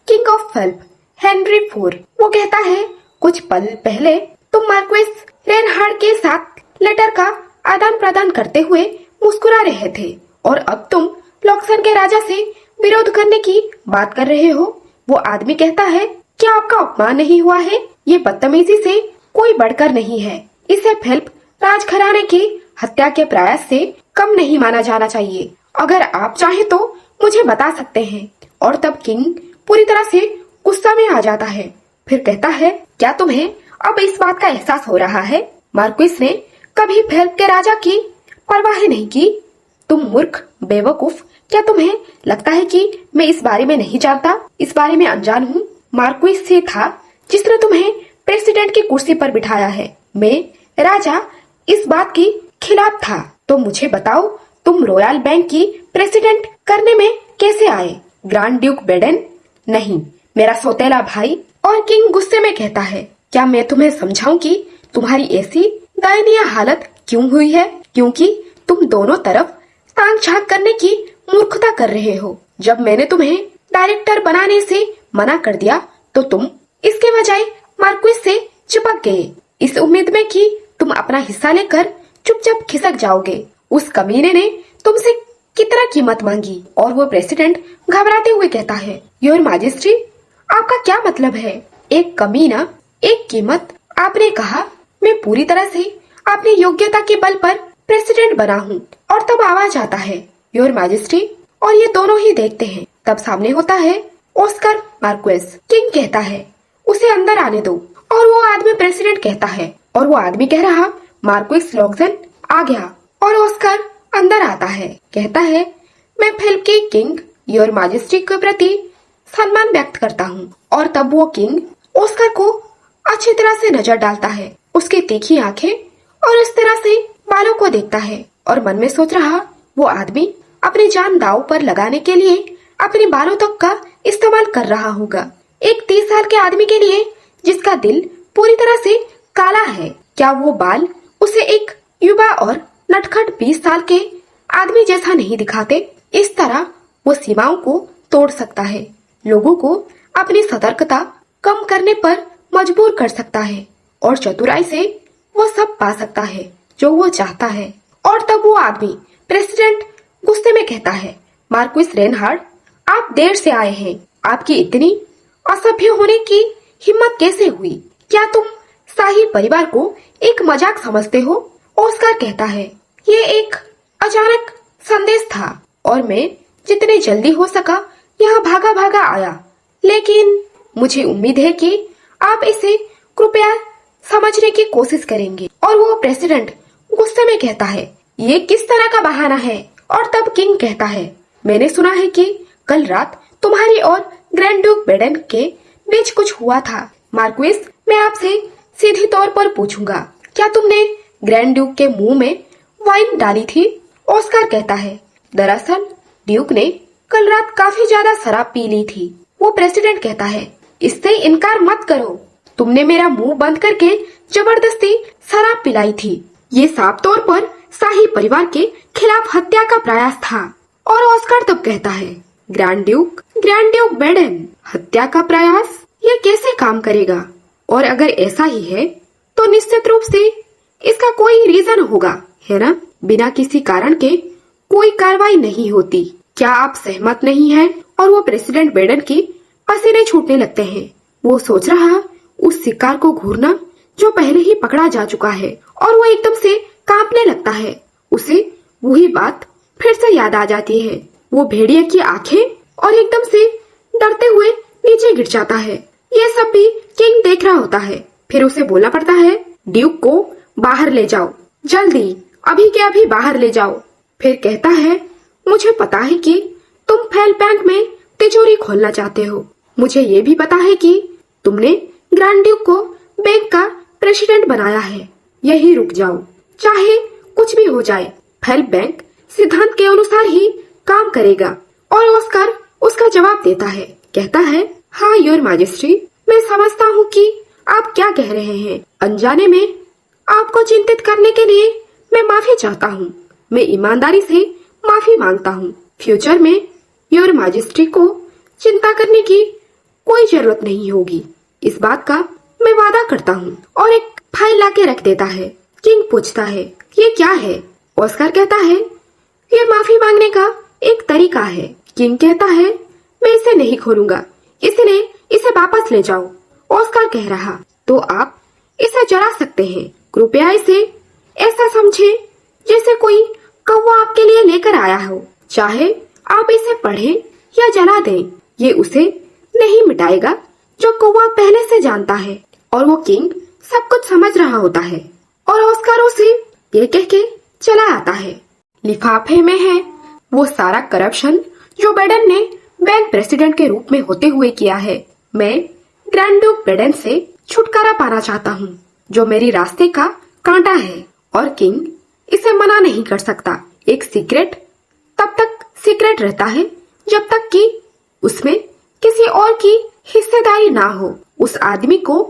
किंग ऑफ फेल्प, हेनरी 4। वो कहता है, कुछ पल पहले तुम मार्क्वेस रेनहार्ड के साथ लेटर का आदान प्रदान करते हुए मुस्कुरा रहे थे और अब तुम लॉक्सन के राजा से विरोध करने की बात कर रहे हो। वो आदमी कहता है, क्या आपका अपमान नहीं हुआ है? ये बदतमीजी से कोई बढ़कर नहीं है। इसे फेल्प राजघराने की हत्या के प्रयास से कम नहीं माना जाना चाहिए। अगर आप चाहें तो मुझे बता सकते हैं। और तब किंग पूरी तरह से गुस्सा में आ जाता है। फिर कहता है, क्या तुम्हें अब इस बात का एहसास हो रहा है? मार्क्विस ने कभी फेल्प के राजा की परवाह नहीं की। तुम मूर्ख बेवकूफ, क्या तुम्हें लगता है कि मैं इस बारे में नहीं जानता, इस बारे में अनजान हूँ? मार्क्विस से था जिसने तुम्हें प्रेसिडेंट की कुर्सी पर बिठाया है। मैं राजा इस बात के खिलाफ था। तो मुझे बताओ, तुम रॉयल बैंक की प्रेसिडेंट करने में कैसे आए? Grand Duke Baden? नहीं, मेरा सौतेला भाई। और किंग गुस्से में कहता है, क्या मैं तुम्हें समझाऊं कि तुम्हारी ऐसी दयनीय हालत क्यों हुई है? क्योंकि तुम दोनों तरफ ताक झांक करने की मूर्खता कर रहे हो। जब मैंने तुम्हें डायरेक्टर बनाने से मना कर दिया तो तुम इसके बजाय मार्क्विस से चिपक गए, इस उम्मीद में कि तुम अपना हिस्सा लेकर चुपचाप खिसक जाओगे। उस कमीने ने तुमसे कितना कीमत मांगी? और वो प्रेसिडेंट घबराते हुए कहता है, योर मैजेस्टी, आपका क्या मतलब है? एक कमीना, एक कीमत? आपने कहा मैं पूरी तरह से अपनी योग्यता के बल पर प्रेसिडेंट बना हूँ। और तब आवाज आता है, योर मैजेस्टी, और ये दोनों ही देखते हैं। तब सामने होता है ऑस्कर मार्क्वेस। किंग कहता है, उसे अंदर आने दो। और वो आदमी प्रेसिडेंट कहता है, और वो आदमी कह रहा मार्क्वेस लॉक्सन आ गया। और ऑस्कर अंदर आता है, कहता है, मैं फिल्म के किंग योर मैजेस्टी के प्रति सम्मान व्यक्त करता हूँ। और तब वो किंग ऑस्कर को अच्छी तरह से नजर डालता है, उसकी तीखी आंखें और इस तरह से बालों को देखता है और मन में सोच रहा, वो आदमी अपनी जान दांव पर लगाने के लिए अपने बालों तक का इस्तेमाल कर रहा होगा। एक 30 साल के आदमी के लिए जिसका दिल पूरी तरह से काला है, क्या वो बाल उसे एक युवा और नटखट 20 साल के आदमी जैसा नहीं दिखाते? इस तरह वो सीमाओं को तोड़ सकता है, लोगों को अपनी सतर्कता कम करने पर मजबूर कर सकता है और चतुराई से वो सब पा सकता है जो वो चाहता है। और तब वो आदमी प्रेसिडेंट गुस्से में कहता है, मार्क्विस रेनहार्ड, आप देर से आए हैं। आपकी इतनी असभ्य होने की हिम्मत कैसे हुई? क्या तुम शाही परिवार को एक मजाक समझते हो? ऑस्कर कहता है, ये एक अचानक संदेश था और मैं जितने जल्दी हो सका यहाँ भागा भागा आया, लेकिन मुझे उम्मीद है कि आप इसे कृपया समझने की कोशिश करेंगे। और वो प्रेसिडेंट गुस्से में कहता है, ये किस तरह का बहाना है? और तब किंग कहता है, मैंने सुना है कि कल रात तुम्हारी और ग्रैंड ड्यूक बेडन के बीच कुछ हुआ था। मार्क्विस, मैं आपसे सीधी तौर पर पूछूंगा, क्या तुमने ग्रैंड ड्यूक के मुंह में वाइन डाली थी? ऑस्कर कहता है, दरअसल ड्यूक ने कल रात काफी ज्यादा शराब पी ली थी। वो प्रेसिडेंट कहता है, इससे इनकार मत करो, तुमने मेरा मुंह बंद करके जबरदस्ती शराब पिलाई थी। ये साफ तौर पर शाही परिवार के खिलाफ हत्या का प्रयास था। और ऑस्कर तब कहता है, ग्रैंड ड्यूक बेडन, हत्या का प्रयास? ये कैसे काम करेगा? और अगर ऐसा ही है तो निश्चित रूप से इसका कोई रीजन होगा, है ना? बिना किसी कारण के कोई कार्रवाई नहीं होती। क्या आप सहमत नहीं हैं? और वो प्रेसिडेंट बेडन की पसीने छूटने लगते हैं। वो सोच रहा उस शिकार को घूरना जो पहले ही पकड़ा जा चुका है, और वो एकदम से कांपने लगता है। उसे वही बात फिर से याद आ जाती है, वो भेड़िए की आंखें, और एकदम से डरते हुए नीचे गिर जाता है। ये सब भी किंग देख रहा होता है। फिर उसे बोलना पड़ता है, ड्यूक को बाहर ले जाओ, जल्दी, अभी के अभी बाहर ले जाओ। फिर कहता है, मुझे पता है कि तुम फेल बैंक में तिजोरी खोलना चाहते हो। मुझे ये भी पता है कि तुमने ग्रैंड ड्यूक को बैंक का प्रेसिडेंट बनाया है। यही रुक जाओ, चाहे कुछ भी हो जाए, फेल बैंक सिद्धांत के अनुसार ही काम करेगा। और ऑस्कर उसका जवाब देता है, कहता है, हाँ योर मैजेस्टी, मैं समझता हूँ कि आप क्या कह रहे हैं। अनजाने में आपको चिंतित करने के लिए मैं माफी चाहता हूँ। मैं ईमानदारी से माफी मांगता हूँ। फ्यूचर में योर मैजेस्टी को चिंता करने की कोई जरूरत नहीं होगी, इस बात का मैं वादा करता हूँ। और एक फाइल लाके रख देता है। किंग पूछता है, ये क्या है? ऑस्कर कहता है, ये माफी मांगने का एक तरीका है। किंग कहता है, मैं इसे नहीं खोलूंगा, इसलिए इसे वापस ले जाओ। ऑस्कर कह रहा, तो आप इसे जला सकते हैं, कृपया इसे ऐसा समझें जैसे कोई कौवा आपके लिए लेकर आया हो। चाहे आप इसे पढ़ें या जला दें, ये उसे नहीं मिटाएगा जो कौवा पहले से जानता है। और वो किंग सब कुछ समझ रहा होता है। और ऑस्कर उसे ये कह के चला आता है। लिफाफे में है वो सारा करप्शन जो बेडन ने बैंक प्रेसिडेंट के रूप में होते हुए किया है। मैं ग्रैंड ड्यूक बेडन से छुटकारा पाना चाहता हूँ, जो मेरी रास्ते का कांटा है, और किंग इसे मना नहीं कर सकता। एक सीक्रेट तब तक सीक्रेट रहता है जब तक कि उसमें किसी और की हिस्सेदारी ना हो। उस आदमी को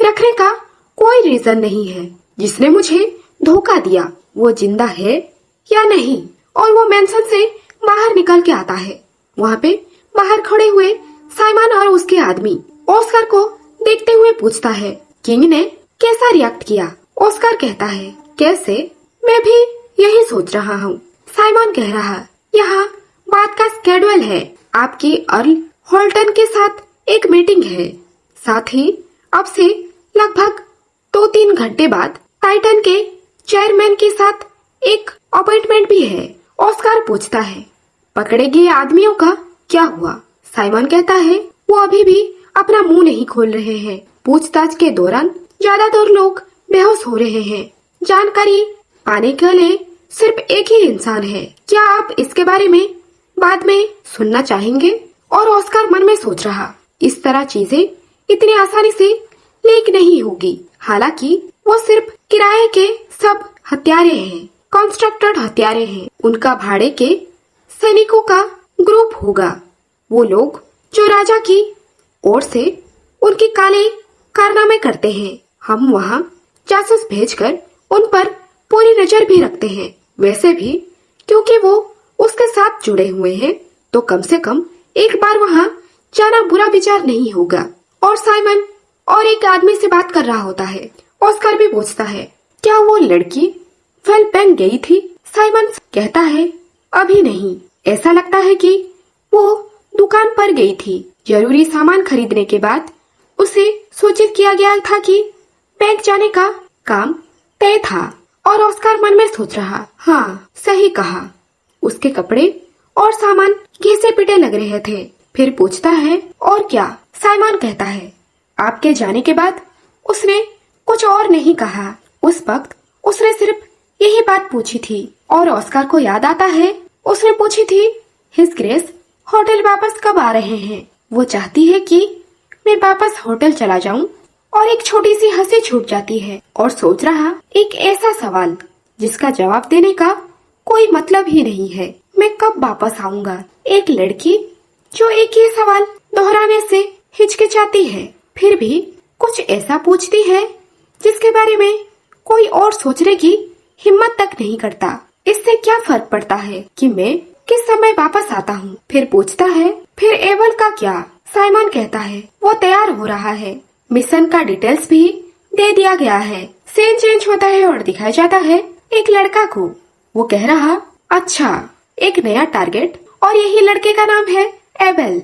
रखने का कोई रीजन नहीं है जिसने मुझे धोखा दिया। वो जिंदा है या नहीं? और वो मेंशन से बाहर निकल के आता है। वहाँ पे बाहर खड़े हुए साइमन और उसके आदमी ऑस्कर को देखते हुए पूछता है, किंग ने कैसा रिएक्ट किया? ऑस्कर कहता है, कैसे? मैं भी यही सोच रहा हूँ। साइमन कह रहा, यहाँ बात का स्केड्यूल है। आपकी अर्ल होल्टन के साथ एक मीटिंग है, साथ ही अब से लगभग 2-3 घंटे बाद टाइटन के चेयरमैन के साथ एक अपॉइंटमेंट भी है। ऑस्कर पूछता है, पकड़े गए आदमियों का क्या हुआ? साइमन कहता है, वो अभी भी अपना मुंह नहीं खोल रहे हैं। पूछताछ के दौरान ज्यादातर लोग बेहोश हो रहे हैं। जानकारी पाने के लिए सिर्फ एक ही इंसान है। क्या आप इसके बारे में बाद में सुनना चाहेंगे? और ऑस्कर मन में सोच रहा, इस तरह चीजें इतनी आसानी से लीक नहीं होगी। हालांकि वो सिर्फ किराए के सब हत्यारे हैं, कंस्ट्रक्टेड हत्यारे हैं। उनका भाड़े के सैनिकों का ग्रुप होगा। वो लोग जो राजा की ओर से उनके काले कारनामे करते हैं। हम वहाँ जासूस भेजकर उन पर पूरी नजर भी रखते हैं। वैसे भी क्योंकि वो उसके साथ जुड़े हुए हैं, तो कम से कम एक बार वहाँ जाना बुरा विचार नहीं होगा। और साइमन और एक आदमी से बात कर रहा होता है। ऑस्कर भी पूछता है, क्या वो लड़की फेलपैंग गई थी? साइमन कहता है, अभी नहीं। ऐसा लगता है कि वो दुकान पर गई थी। जरूरी सामान खरीदने के बाद उसे सूचित किया गया था कि बैंक जाने का काम तय था। और ऑस्कर मन में सोच रहा, हाँ सही कहा। उसके कपड़े और सामान घिसे पिटे लग रहे थे। फिर पूछता है, और क्या? साइमन कहता है, आपके जाने के बाद उसने कुछ और नहीं कहा। उस वक्त उसने सिर्फ यही बात पूछी थी। और ऑस्कर को याद आता है, उसने पूछी थी, हिज ग्रेस होटल वापस कब आ रहे हैं? वो चाहती है कि मैं वापस होटल चला जाऊं। और एक छोटी सी हंसी छूट जाती है और सोच रहा, एक ऐसा सवाल जिसका जवाब देने का कोई मतलब ही नहीं है। मैं कब वापस आऊंगा? एक लड़की जो एक ही सवाल दोहराने से हिचकिचाती है, फिर भी कुछ ऐसा पूछती है जिसके बारे में कोई और सोचने की हिम्मत तक नहीं करता। इससे क्या फर्क पड़ता है कि मैं किस समय वापस आता हूँ? फिर पूछता है, फिर एवल का क्या? साइमन कहता है, वो तैयार हो रहा है। मिशन का डिटेल्स भी दे दिया गया है। सीन चेंज होता है और दिखाया जाता है एक लड़का को। वो कह रहा, अच्छा, एक नया टारगेट, और यही लड़के का नाम है एबेल।